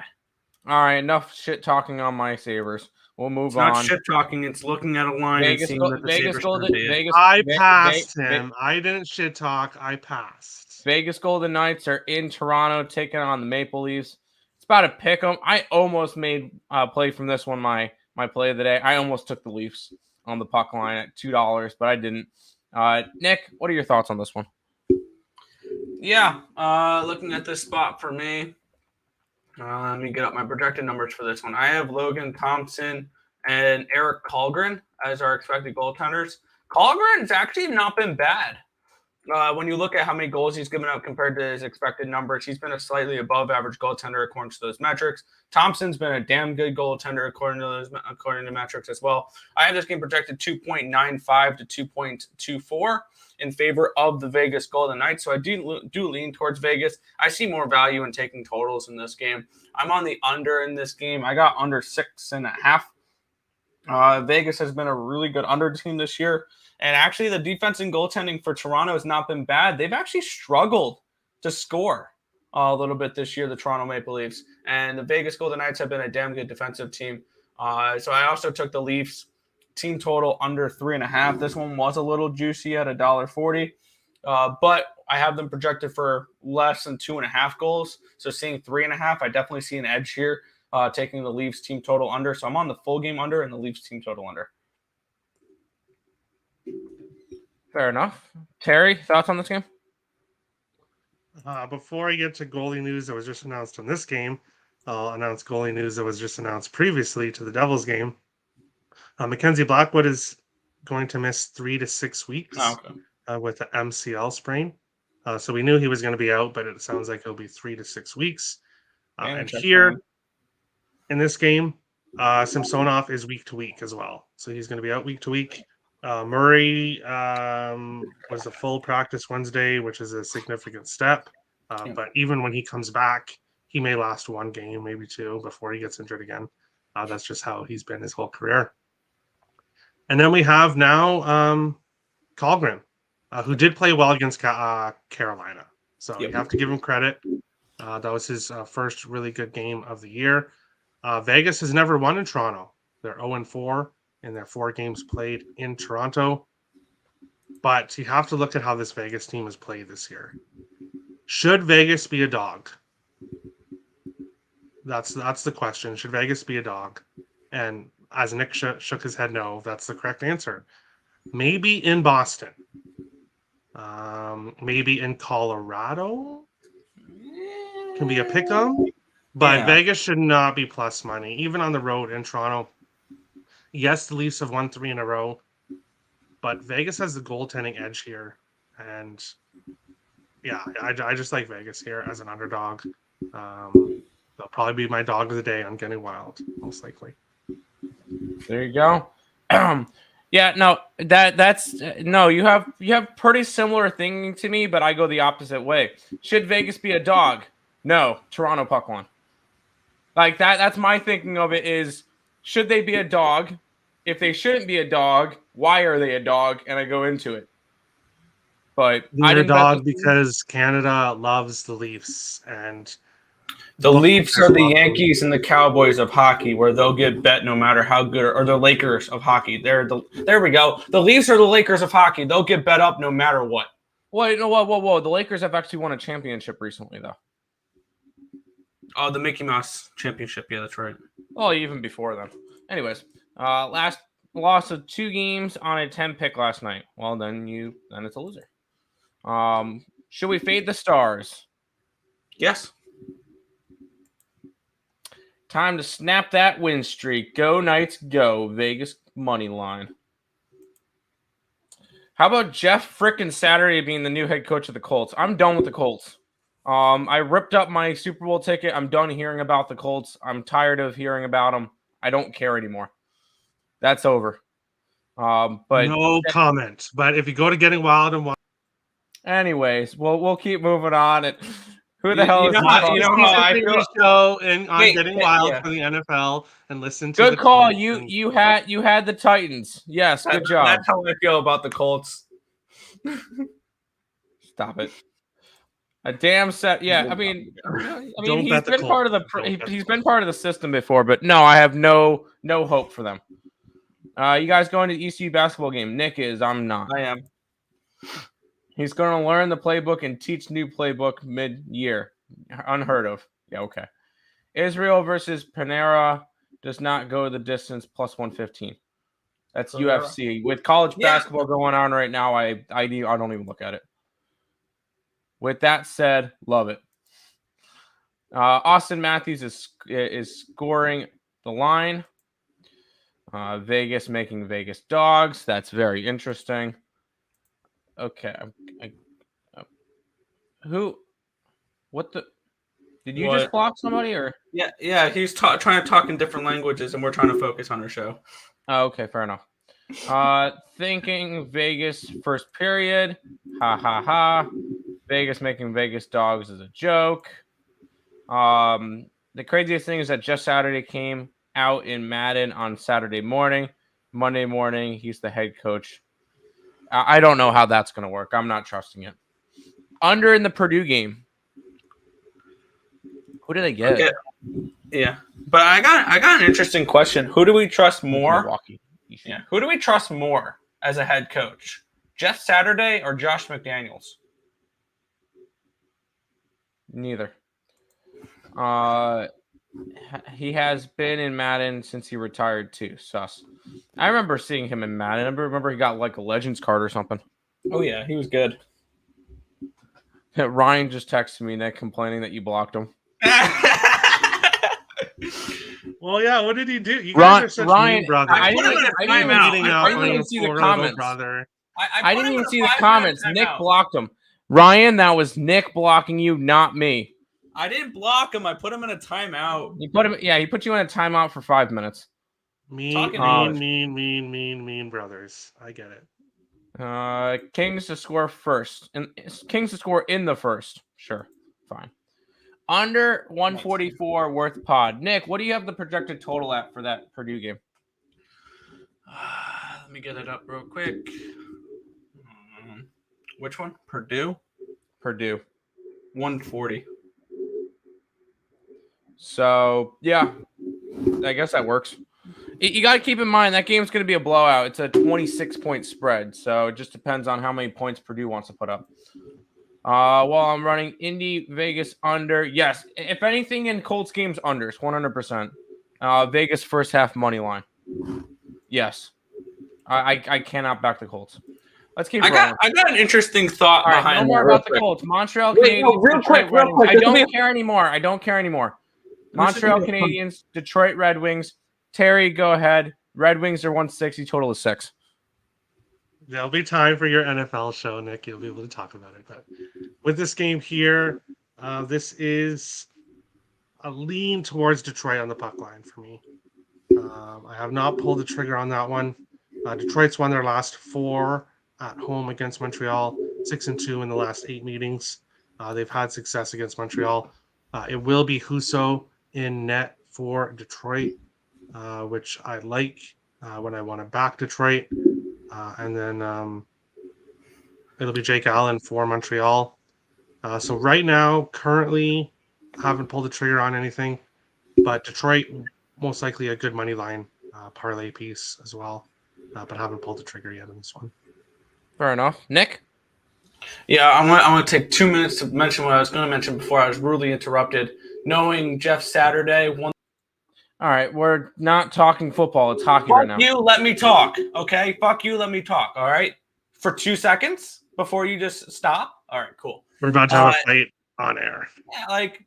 All right, enough shit talking on my Sabres. We'll move on. It's not shit talking. It's looking at a line and seeing that the Sabres Golden, Vegas, I passed him. I didn't shit talk. I passed. Vegas Golden Knights are in Toronto taking on the Maple Leafs. It's about to pick them. I almost made a play from this one my play of the day. I almost took the Leafs on the puck line at $2, but I didn't. Nick, what are your thoughts on this one? Yeah, looking at this spot for me, Let me get up my projected numbers for this one. I have Logan Thompson and Eric Kallgren as our expected goaltenders. Kallgren's actually not been bad. When you look at how many goals he's given up compared to his expected numbers, he's been a slightly above average goaltender according to those metrics. Thompson's been a damn good goaltender according to metrics as well. I have this game projected 2.95 to 2.24 in favor of the Vegas Golden Knights. So I do lean towards Vegas. I see more value in taking totals in this game. I'm on the under in this game. I got under 6.5. Vegas has been a really good under team this year. And actually, the defense and goaltending for Toronto has not been bad. They've actually struggled to score a little bit this year, the Toronto Maple Leafs. And the Vegas Golden Knights have been a damn good defensive team. So I also took the Leafs team total under 3.5. This one was a little juicy at $1.40. But I have them projected for less than 2.5 goals. So seeing 3.5, I definitely see an edge here, taking the Leafs team total under. So I'm on the full game under and the Leafs team total under. Fair enough. Terry, thoughts on this game? Before I get to goalie news that was just announced on this game, I'll announce goalie news that was just announced previously to the Devils game. Mackenzie Blackwood is going to miss 3 to 6 weeks with the MCL sprain. So we knew he was going to be out, but it sounds like it'll be 3 to 6 weeks. And here in this game, Samsonov is week to week as well. So he's going to be out week to week. Murray was a full practice Wednesday, which is a significant step. But even when he comes back, he may last 1 game, maybe 2, before he gets injured again. That's just how he's been his whole career. And then we have now Kallgren, who did play well against Carolina. So you have to give him credit. That was his first really good game of the year. Vegas has never won in Toronto. They're 0-4. In their 4 games played in Toronto. But you have to look at how this Vegas team has played this year. Should Vegas be a dog? That's the question. Should Vegas be a dog? And as Nick shook his head no, that's the correct answer. Maybe in Boston. Maybe in Colorado. Can be a pick 'em. But Vegas should not be plus money. Even on the road in Toronto. Yes, the Leafs have won 3 in a row, but Vegas has the goaltending edge here. And yeah, I just like Vegas here as an underdog. They'll probably be my dog of the day on Getting Wild, most likely. There you go. Yeah, no, that's no. You have pretty similar thinking to me, but I go the opposite way. Should Vegas be a dog? No, Toronto puck one. Like that. That's my thinking of it. Is should they be a dog? If they shouldn't be a dog, why are they a dog? And I go into it. But they're a dog because Canada loves the Leafs, and the Leafs are the Yankees and the Cowboys of hockey, where they'll get bet no matter how good, or the Lakers of hockey. There we go. The Leafs are the Lakers of hockey. They'll get bet up no matter what. Wait, no, whoa. The Lakers have actually won a championship recently, though. Oh, the Mickey Mouse championship. Yeah, that's right. Well, even before then. Anyways, last loss of 2 games on a 10 pick last night. Well, then it's a loser. Should we fade the Stars? Yes. Time to snap that win streak. Go Knights, go. Vegas money line. How about Jeff frickin' Saturday being the new head coach of the Colts? I'm done with the Colts. I ripped up my Super Bowl ticket. I'm done hearing about the Colts. I'm tired of hearing about them. I don't care anymore. That's over. But no comment. But if you go to Getting Wild and anyways, we'll keep moving on. And who the hell is how I feel? Show and on Getting Wild for the NFL and listen to. Good call. You had the Titans. Yes, good job. That's how I feel about the Colts. Stop it. A damn set. Yeah, I mean, he's been part of the system before, but no, I have no hope for them. You guys going to the ECU basketball game? Nick is. I'm not. I am. He's going to learn the playbook and teach new playbook mid-year. Unheard of. Yeah, okay. Israel versus Panera does not go the distance plus 115. That's Panera. UFC. With college basketball going on right now, I don't even look at it. With that said, love it. Austin Matthews is scoring the line. Vegas making Vegas dogs. That's very interesting. Okay. Who? What the? Did you just block somebody or? Yeah. He's trying to talk in different languages, and we're trying to focus on our show. Oh, okay, fair enough. Thinking Vegas first period. Ha ha ha. Vegas making Vegas dogs is a joke. The craziest thing is that Jeff Saturday came out in Madden on Saturday morning. Monday morning, he's the head coach. I don't know how that's going to work. I'm not trusting it. Under in the Purdue game. Who did they get? Okay. Yeah, but I got an interesting question. Who do we trust more? Milwaukee. Yeah, who do we trust more as a head coach? Jeff Saturday or Josh McDaniels? Neither. He has been in Madden since he retired too. Sus. I remember seeing him in Madden. I remember he got like a Legends card or something. Oh yeah, he was good. Ryan just texted me, Nick, complaining that you blocked him. Well, yeah. What did he do? You guys are such Ryan, mean brothers. I didn't even see the comments. Brother. I didn't even see the comments. Nick blocked him. Ryan, that was Nick blocking you, not me. I didn't block him. I put him in a timeout. He put you in a timeout for 5 minutes. Mean brothers. I get it. Kings to score first. And Kings to score in the first. Sure. Fine. Under 144 worth pod. Nick, what do you have the projected total at for that Purdue game? Let me get it up real quick. Which one? Purdue? Purdue. 140. So, yeah. I guess that works. You got to keep in mind that game's going to be a blowout. It's a 26-point spread, so it just depends on how many points Purdue wants to put up. While I'm running Indy Vegas under, yes. If anything in Colts games, unders 100%. Vegas first half money line, yes. I cannot back the Colts. Let's keep. I got an interesting thought All right, behind. No more about the Colts. Montreal Canadiens. Real quick. I don't care anymore. Montreal Canadiens, Detroit Red Wings. Terry, go ahead. Red Wings are 160. Total is 6. There'll be time for your NFL show, Nick. You'll be able to talk about it. But with this game here, this is a lean towards Detroit on the puck line for me. I have not pulled the trigger on that one. Detroit's won their last 4 at home against Montreal, 6-2 in the last 8 meetings. They've had success against Montreal. It will be Husso in net for Detroit, which I like when I want to back Detroit. And then it'll be Jake Allen for Montreal. So right now, currently, I haven't pulled the trigger on anything, but Detroit most likely a good money line parlay piece as well, but haven't pulled the trigger yet on this one. Fair enough. Nick? Yeah, I'm going to take 2 minutes to mention what I was going to mention before I was rudely interrupted. Knowing Jeff Saturday won. All right, we're not talking football. It's hockey right now. Fuck you, let me talk, okay? Fuck you, let me talk, all right? For 2 seconds before you just stop? All right, cool. We're about to have a fight on air. Yeah, like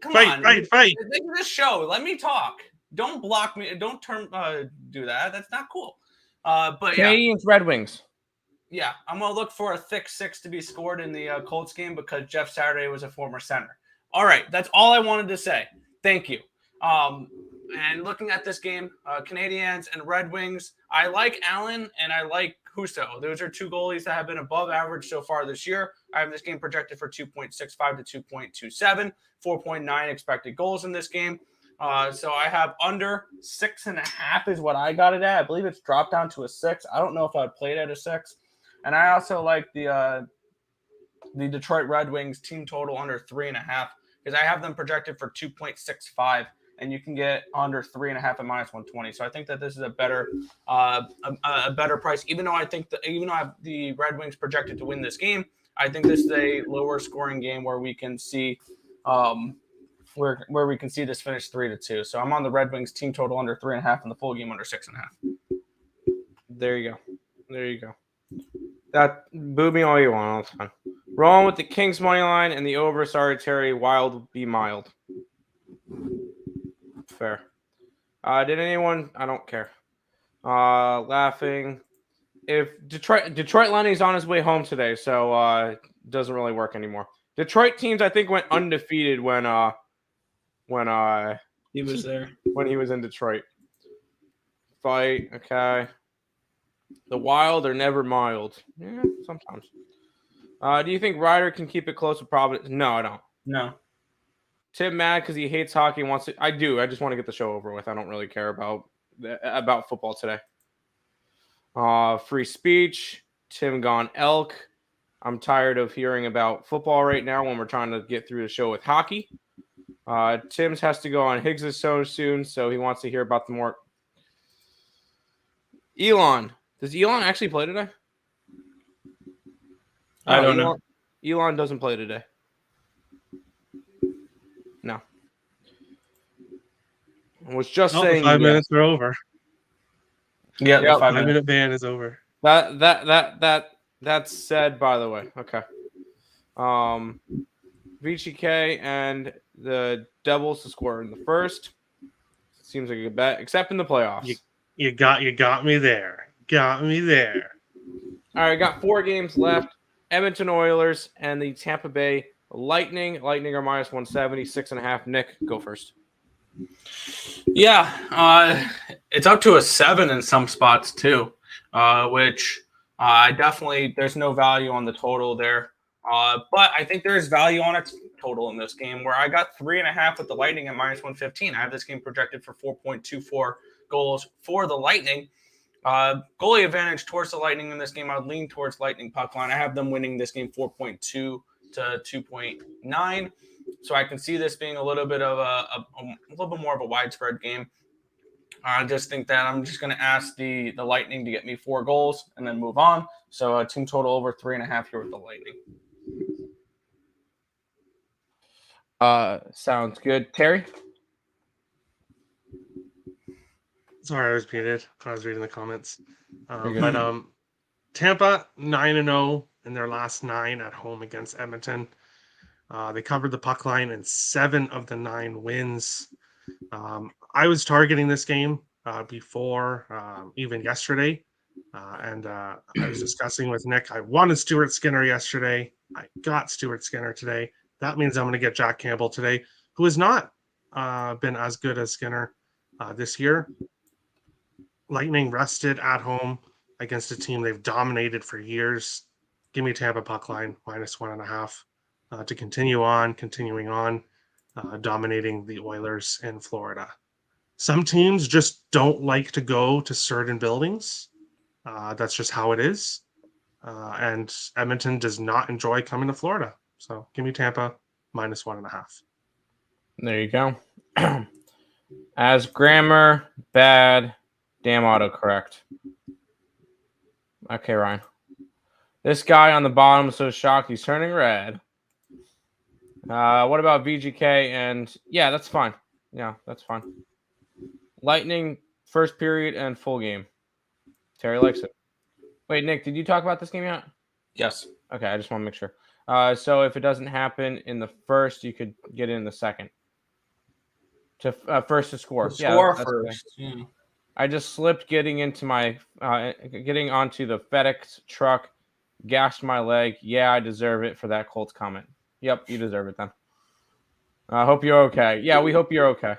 come on. Fight. This show, let me talk. Don't block me. Don't do that. That's not cool. But Canadiens, Red Wings. Yeah, I'm going to look for a thick 6 to be scored in the Colts game because Jeff Saturday was a former center. All right, that's all I wanted to say. Thank you. And looking at this game, Canadiens and Red Wings, I like Allen and I like Husso. Those are 2 goalies that have been above average so far this year. I have this game projected for 2.65 to 2.27, 4.9 expected goals in this game. So I have under 6.5 is what I got it at. I believe it's dropped down to a 6. I don't know if I'd play it at a 6. And I also like the Detroit Red Wings team total under 3.5 because I have them projected for 2.65, and you can get under 3.5 at -120. So I think that this is a better price. Even though I have the Red Wings projected to win this game, I think this is a lower scoring game where we can see where we can see this finish 3-2. So I'm on the Red Wings team total under 3.5 and the full game under 6.5. There you go. That boo me all you want all the time. Rolling with the Kings money line and the over. Sorry, Terry. Wild be mild. fair. Did anyone? I don't care. Laughing. If Detroit Lenny's on his way home today, so it doesn't really work anymore. Detroit teams, I think, went undefeated when He was there. when he was in Detroit. Fight, okay. The Wild are never mild. Yeah, sometimes. Do you think Ryder can keep it close with Providence? No, I don't. No. Tim mad because he hates hockey and wants to. I do. I just want to get the show over with. I don't really care about football today. Free speech. Tim gone elk. I'm tired of hearing about football right now when we're trying to get through the show with hockey. Tim's has to go on Higgs' show soon, so he wants to hear about the more. Elon. Does Elon actually play today? I don't know. Elon doesn't play today. No. I was just saying. 5 minutes are over. Yeah, the Yep. 5-minute ban is over. That's said, by the way. Okay. VGK and the Devils to score in the first. Seems like a good bet, except in the playoffs. You got me there. Got me there. All right, got 4 games left. Edmonton Oilers and the Tampa Bay Lightning. Lightning are minus 170, 6.5. Nick, go first. Yeah, it's up to a 7 in some spots too, which I definitely there's no value on the total there. But I think there's value on its total in this game where I got 3.5 with the Lightning at minus 115. I have this game projected for 4.24 goals for the Lightning. Goalie advantage towards the Lightning in this game. I would lean towards Lightning puck line. I have them winning this game 4.2 to 2.9. So I can see this being a little bit of a little bit more of a widespread game. I just think that I'm just going to ask the Lightning to get me 4 goals and then move on. So team total over 3.5 here with the Lightning. Sounds good. Terry? Sorry, I was muted. I was reading the comments. You're good. Tampa 9-0 in their last 9 at home against Edmonton. They covered the puck line in 7 of the 9 wins. I was targeting this game before even yesterday. And I was discussing with Nick. I wanted Stuart Skinner yesterday. I got Stuart Skinner today. That means I'm going to get Jack Campbell today, who has not been as good as Skinner this year. Lightning rested at home against a team they've dominated for years. Give me Tampa puck line minus 1.5 to continuing on, dominating the Oilers in Florida. Some teams just don't like to go to certain buildings. That's just how it is. And Edmonton does not enjoy coming to Florida. So give me Tampa minus 1.5. There you go. As grammar, bad, damn autocorrect. Okay, Ryan. This guy on the bottom is so shocked he's turning red. What about VGK? And yeah, that's fine. Yeah, that's fine. Lightning, first period and full game. Terry likes it. Wait, Nick, did you talk about this game yet? Yes. Okay, I just want to make sure. So if it doesn't happen in the first, you could get it in the second. To first to score. Score that's first. okay. Yeah. I just slipped getting onto the FedEx truck, gashed my leg. Yeah, I deserve it for that Colts comment. Yep, you deserve it then. I hope you're okay. Yeah, we hope you're okay.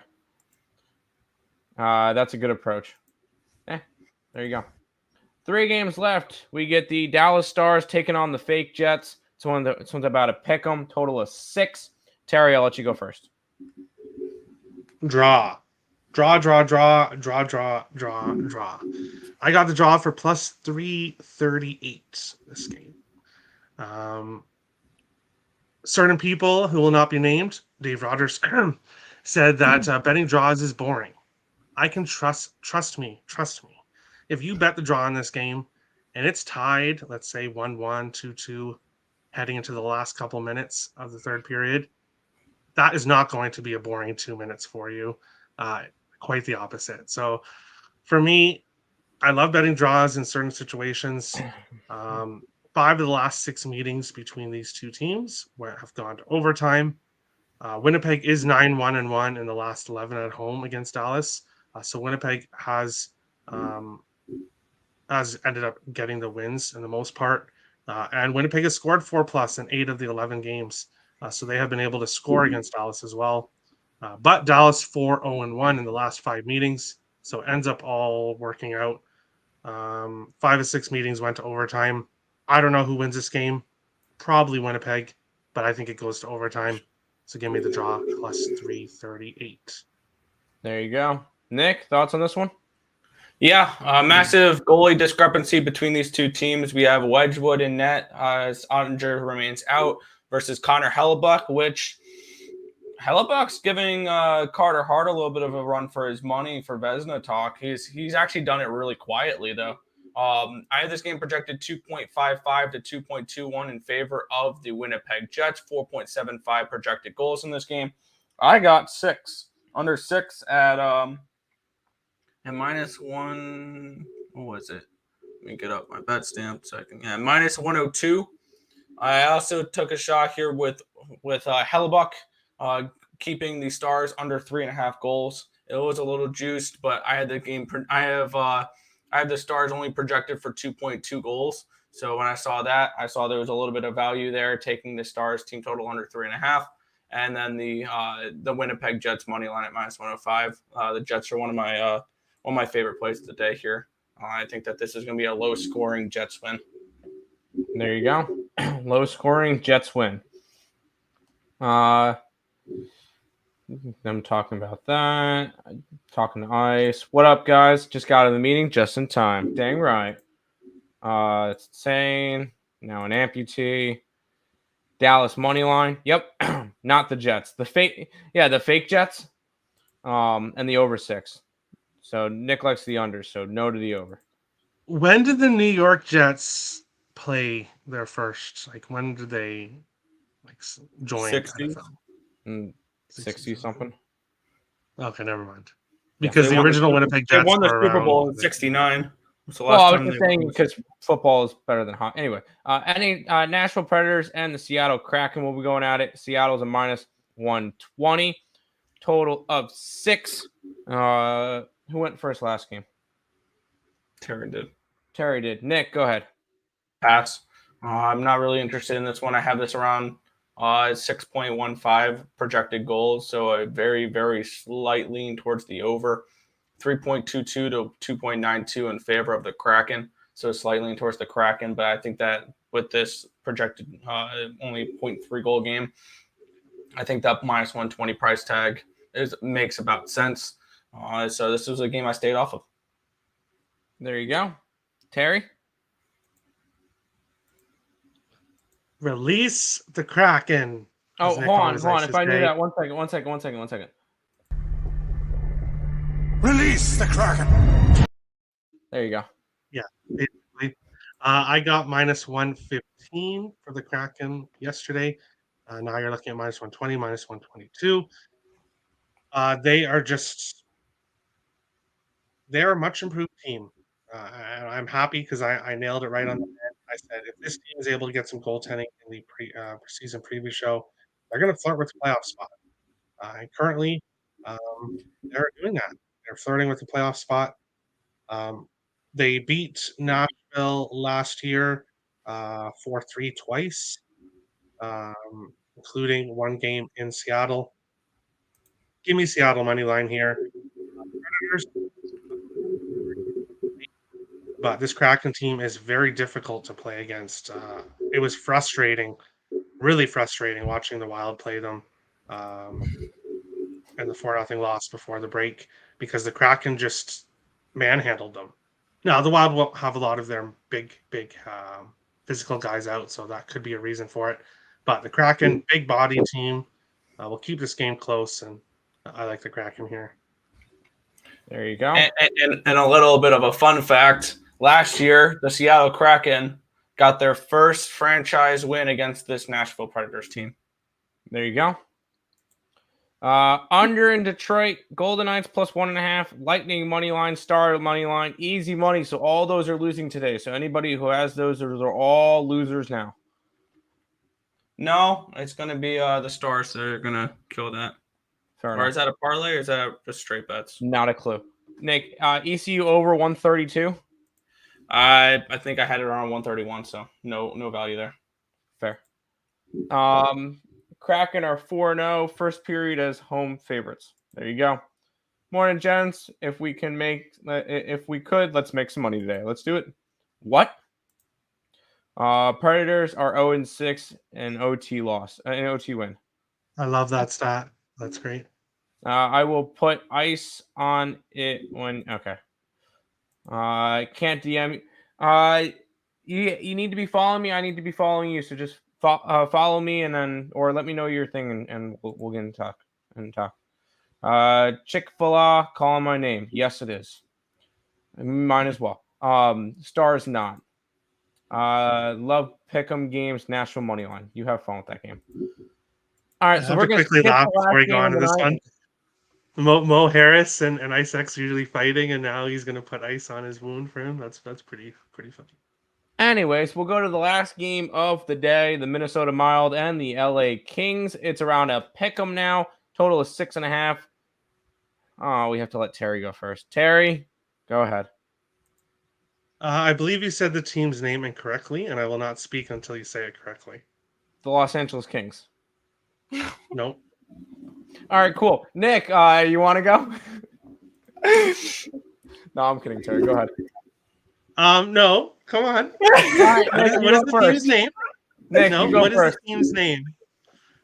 That's a good approach. There you go. 3 games left. We get the Dallas Stars taking on the fake Jets. This one's about a pick 'em. Total of 6. Terry, I'll let you go first. Draw. I got the draw for plus 338 this game. Certain people who will not be named, Dave Rogers, said that betting draws is boring. I can trust me. If you bet the draw in this game and it's tied, let's say 1-1, 2-2, heading into the last couple minutes of the third period, that is not going to be a boring 2 minutes for you. Quite the opposite. So for me, I love betting draws in certain situations. 5 of the last 6 meetings between these two teams have gone to overtime. Winnipeg is 9-1-1 in the last 11 at home against Dallas. So Winnipeg has ended up getting the wins in the most part. And Winnipeg has scored 4+ in 8 of the 11 games. So they have been able to score against Dallas as well. But Dallas 4-0-1 in the last 5 meetings. So it ends up all working out. 5 of 6 meetings went to overtime. I don't know who wins this game. Probably Winnipeg, but I think it goes to overtime. So give me the draw plus 338. There you go. Nick, thoughts on this one? Yeah, massive goalie discrepancy between these two teams. We have Wedgwood in net as Ottinger remains out versus Connor Hellebuck, which Hellebuck's giving Carter Hart a little bit of a run for his money for Vezina talk. He's actually done it really quietly, though. I have this game projected 2.55 to 2.21 in favor of the Winnipeg Jets, 4.75 projected goals in this game. I got 6, under 6 at -1. What was it? Let me get up my bet stamp so I can. Yeah, -102. I also took a shot here with Hellebuck keeping the Stars under 3.5 goals. It was a little juiced, but I had the game. I have the Stars only projected for 2.2 goals. So when I saw that, I saw there was a little bit of value there, taking the Stars team total under 3.5, and then the Winnipeg Jets money line at -105. The Jets are one of my favorite plays of the day here. I think that this is going to be a low-scoring Jets win. There you go. Low-scoring Jets win. I'm talking about that. Talking to Ice. What up, guys? Just got out of the meeting just in time. Dang right. It's insane. Now an amputee. Dallas money line. Yep. Not the Jets. The fake Jets. And the over 6. So Nick likes the under, so no to the over. When did the New York Jets play their first? Like, when did they join 60s? NFL? 60 something. Okay, never mind. Because They the won original Winnipeg Jets won the were Super around Bowl in '69. Well, I was just saying because football is better than hockey. Anyway, any Nashville Predators and the Seattle Kraken will be going at it. Seattle's a -120. Total of 6. Who went first last game? Terry did. Terry did. Nick, go ahead. Pass. I'm not really interested in this one. I have this around 6.15 projected goals, so a very, very slight lean towards the over. 3.22 to 2.92 in favor of the Kraken, so slight lean towards the Kraken. But I think that with this projected only 0.3 goal game, I think that -120 price tag makes about sense. So this was a game I stayed off of. There you go. Terry? Release the Kraken. Oh, hold on. If I knew that, one second. Release the Kraken. There you go. Yeah, basically. I got -115 for the Kraken yesterday. Now you're looking at -120, -122. They're a much improved team. I'm happy because I nailed it right on the head. I said if this team is able to get some goaltending in the season preview show, they're going to flirt with the playoff spot. And currently, they're doing that. They're flirting with the playoff spot. They beat Nashville last year 4-3 twice, including one game in Seattle. Give me Seattle money line here. Predators. But this Kraken team is very difficult to play against. It was frustrating, really frustrating watching the Wild play them and the 4-0 loss before the break because the Kraken just manhandled them. Now, the Wild will have a lot of their big physical guys out, so that could be a reason for it. But the Kraken, big body team, will keep this game close, and I like the Kraken here. There you go. And a little bit of a fun fact. Last year, the Seattle Kraken got their first franchise win against this Nashville Predators team. There you go. Under in Detroit, Golden Knights +1.5, Lightning money line, Star money line, easy money. So all those are losing today. So anybody who has those are all losers now. No, it's going to be the Stars that are going to kill that. Fair Or enough. is that a parlay or is that just straight bets? Not a clue. Nick, ECU over 132. I think I had it around 131, so no value there. Fair. Kraken are 4-0. First period as home favorites. There you go. Morning, gents. If we could, let's make some money today. Let's do it. What? Predators are 0-6 and OT loss. An OT win. I love that stat. That's great. I will put ice on it when okay. Can't DM. You need to be following me. I need to be following you. So just follow me and then or let me know your thing and we'll get in talk. Chick-fil-A calling my name. Yes, it is. Mine as well. Stars not. Love pick'em games. National money line. You have fun with that game. All right, so we're going to quickly laugh before we go on to this tonight. one. Mo Harris and Ice X usually fighting, and now he's going to put ice on his wound for him. That's pretty funny. Anyways, we'll go to the last game of the day, the Minnesota Wild and the LA Kings. It's around a pick'em now. Total is 6.5. Oh, we have to let Terry go first. Terry, go ahead. I believe you said the team's name incorrectly, and I will not speak until you say it correctly. The Los Angeles Kings. Nope. All right, cool. Nick, you want to go? No, I'm kidding, Terry. Go ahead. No. Come on. Right, Nick, what is the team's name? Nick, No, you go what is first. the team's name?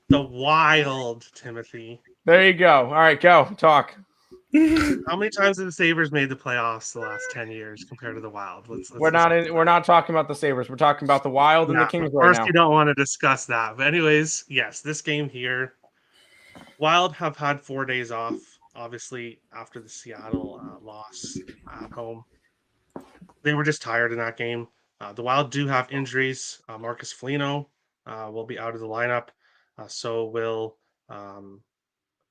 The Wild, Timothy. There you go. All right, go. Talk. How many times have the Sabres made the playoffs the last 10 years compared to the Wild? We're not talking about the Sabres. We're talking about the Wild and the Kings right First, now. you don't want to discuss that. But anyways, yes, this game here, Wild have had 4 days off, obviously, after the Seattle loss at home. They were just tired in that game. The Wild do have injuries. Marcus Foligno will be out of the lineup. So will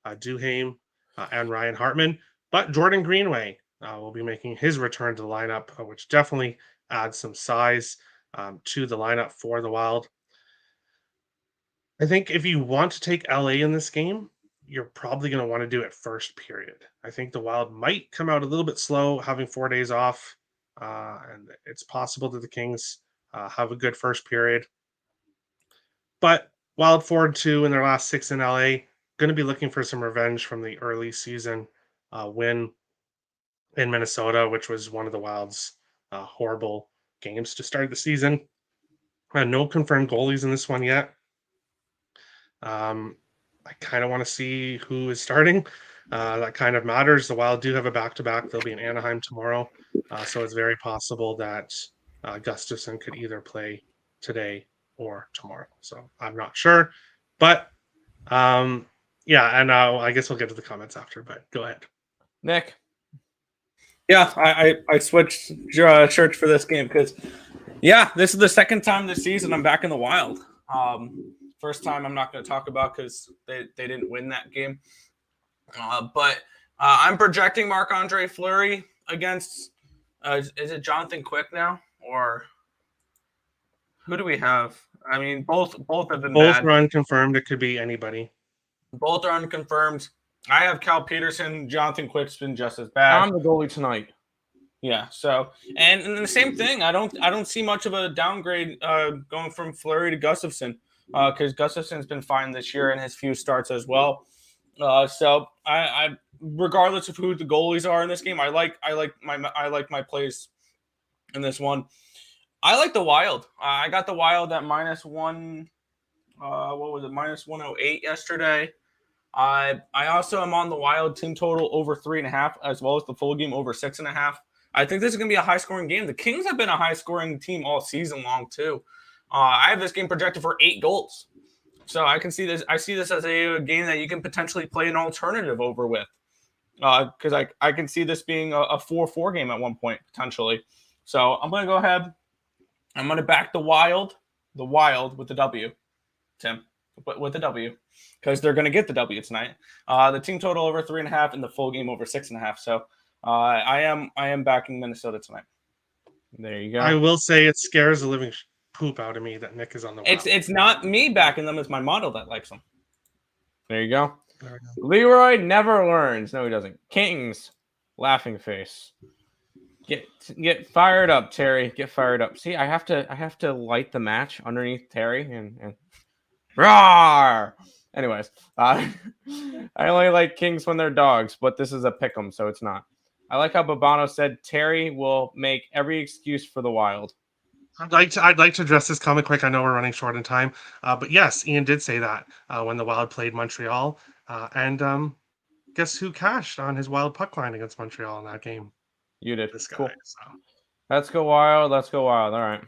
Duhaime and Ryan Hartman. But Jordan Greenway will be making his return to the lineup, which definitely adds some size to the lineup for the Wild. I think if you want to take LA in this game, you're probably going to want to do it first period. I think the Wild might come out a little bit slow, having 4 days off. And it's possible that the Kings have a good first period. But Wild 4-2 in their last 6 in LA, going to be looking for some revenge from the early season win in Minnesota, which was one of the Wild's horrible games to start the season. No confirmed goalies in this one yet. I kind of want to see who is starting. That kind of matters. The Wild do have a back-to-back. They'll be in Anaheim tomorrow. So it's very possible that Gustafsson could either play today or tomorrow. So I'm not sure. But yeah, and I guess we'll get to the comments after, but go ahead. Nick. Yeah, I switched shirts for this game because, yeah, this is the second time this season I'm back in the Wild. First time I'm not going to talk about because they didn't win that game. But I'm projecting Marc-Andre Fleury against, is it Jonathan Quick now? Or who do we have? I mean, both have been Both bad. are unconfirmed. It could be anybody. Both are unconfirmed. I have Cal Peterson. Jonathan Quick's been just as bad. I'm the goalie tonight. Yeah. So, and the same thing. I don't see much of a downgrade going from Fleury to Gustafsson because Gustafsson's been fine this year in his few starts as well. So I regardless of who the goalies are in this game, I like my plays in this one. I like the Wild. I got the Wild at -1. What was it? -108 yesterday. I also am on the Wild team total over 3.5, as well as the full game over 6.5. I think this is going to be a high-scoring game. The Kings have been a high-scoring team all season long too. I have this game projected for 8 goals, so I can see this. I see this as a game that you can potentially play an alternative over with, because I can see this being a 4-4 game at one point potentially. So I'm going to go ahead. I'm going to back the Wild with the W, Tim, with the W, because they're going to get the W tonight. The team total over 3.5 and the full game over 6.5. So I am backing Minnesota tonight. There you go. I will say it scares the living poop out of me that Nick is on the Wild. It's not me backing them. It's my model that likes them. There you go. There we go. Leroy never learns. No, he doesn't. Kings, laughing face. Get fired up, Terry. Get fired up. See, I have to light the match underneath Terry and roar. Anyways, I only like Kings when they're dogs, but this is a pick'em, so it's not. I like how Babano said Terry will make every excuse for the Wild. I'd like to address this comment quick. I know we're running short in time, but yes, Ian did say that when the Wild played Montreal, and guess who cashed on his Wild puck line against Montreal in that game? You did. This guy. Cool. So. Let's go Wild. Let's go Wild. All right.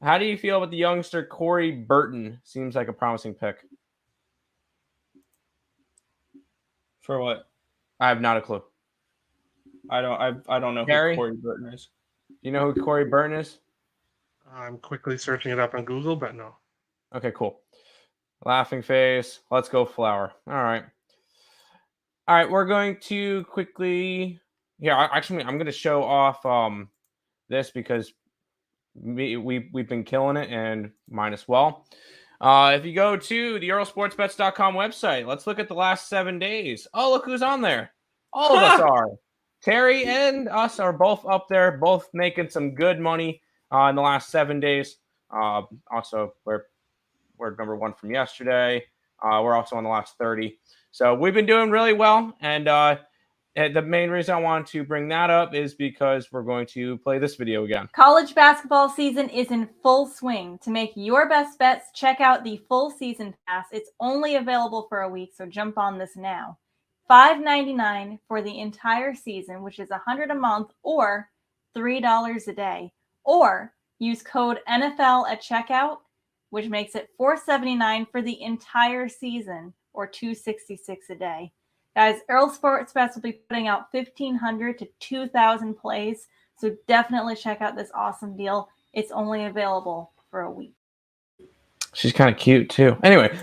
How do you feel about the youngster Corey Burton? Seems like a promising pick. For what? I have not a clue. I don't know Gary? who Corey Burton is. You know who Corey Burton is? I'm quickly searching it up on Google, but no. Okay, cool. Laughing face. Let's go Flower. All right. All right, we're going to quickly. Yeah, actually, I'm going to show off this because we've been killing it, and mine as well. If you go to the EarleSportsBets.com website, let's look at the last 7 days. Oh, look who's on there. All of us are. Terry and us are both up there, both making some good money in the last 7 days. Also, we're number one from yesterday. We're also on the last 30. So we've been doing really well. And the main reason I wanted to bring that up is because we're going to play this video again. College basketball season is in full swing. To make your best bets, check out the full season pass. It's only available for a week, so jump on this now. $5.99 for the entire season, which is $100 a month or $3 a day. Or use code NFL at checkout, which makes it $4.79 for the entire season or $2.66 a day. Guys, Earle Sports Bets will be putting out 1,500 to 2,000 plays, so definitely check out this awesome deal. It's only available for a week. She's kind of cute too. Anyway,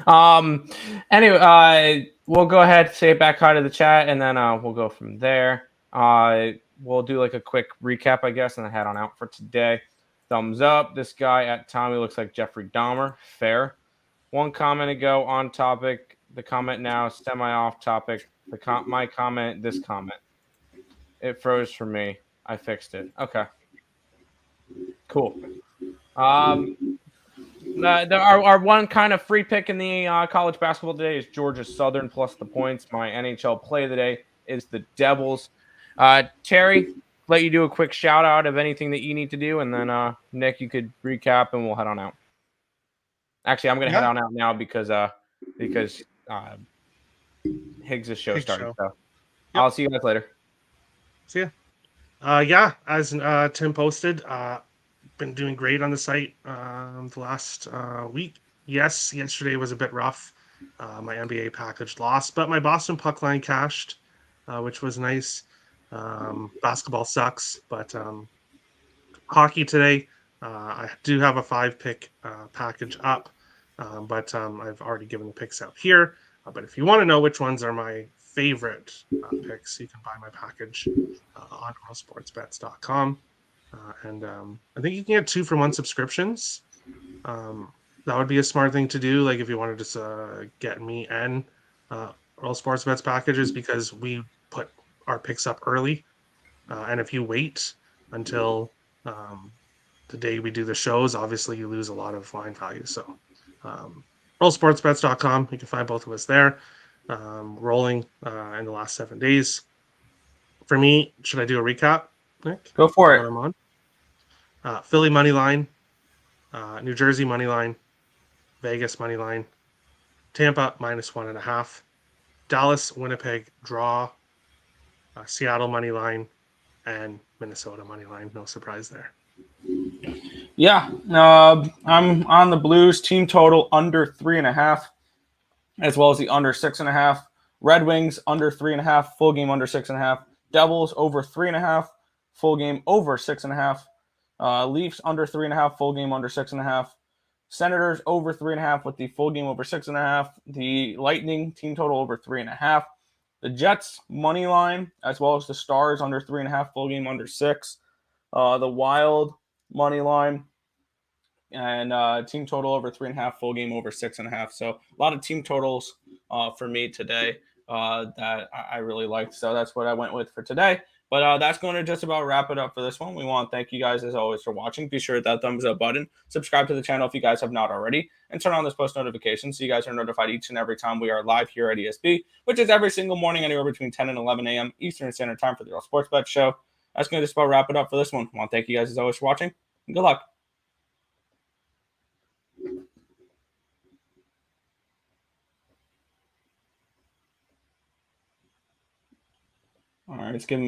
we'll go ahead, say back hi to the chat, and then we'll go from there. We'll do like a quick recap, I guess, and then head on out for today. Thumbs up. This guy at Tommy looks like Jeffrey Dahmer. Fair. One comment ago on topic. The comment now semi-off topic. My comment. This comment. It froze for me. I fixed it. Okay. Cool. Our one kind of free pick in the college basketball today is Georgia Southern plus the points. My NHL play of the day is the Devils. Terry, let you do a quick shout out of anything that you need to do, and then Nick, you could recap, and we'll head on out. Actually, I'm going to head on out now because Higgs' show started. So I'll see you guys later. See ya. As Tim posted, been doing great on the site the last week. Yes, yesterday was a bit rough. My NBA package lost, but my Boston puck line cashed, which was nice. Basketball sucks, but hockey today, I do have a 5-pick package up, but I've already given the picks out here. But if you want to know which ones are my favorite picks, you can buy my package on EarleSportsBets.com. And I think you can get 2-for-1 subscriptions. That would be a smart thing to do. Like if you wanted to get me and Earle Sports Bets packages, because we put our picks up early. And if you wait until the day we do the shows, obviously you lose a lot of line value. So EarleSportsBets.com, you can find both of us there. Rolling in the last 7 days. For me, should I do a recap, Nick? Go for it. I'm on. Philly money line, New Jersey money line, Vegas money line, Tampa -1.5, Dallas, Winnipeg draw, Seattle money line, and Minnesota money line. No surprise there. Yeah, I'm on the Blues team total under 3.5, as well as the under 6.5. Red Wings under 3.5, full game under 6.5. Devils over 3.5, full game over 6.5. Leafs under 3.5, full game under 6.5. Senators over 3.5 with the full game over 6.5. The Lightning team total over 3.5. The Jets money line, as well as the Stars under 3.5, full game under 6. The Wild money line, and team total over 3.5, full game over 6.5. So a lot of team totals for me today that I really liked. So that's what I went with for today. But that's going to just about wrap it up for this one. We want to thank you guys, as always, for watching. Be sure to hit that thumbs up button. Subscribe to the channel if you guys have not already. And turn on those post notifications so you guys are notified each and every time we are live here at ESB, which is every single morning anywhere between 10 and 11 a.m. Eastern Standard Time for the Earle Sports Bet Show. That's going to just about wrap it up for this one. I want to thank you guys, as always, for watching. And good luck. All right, it's giving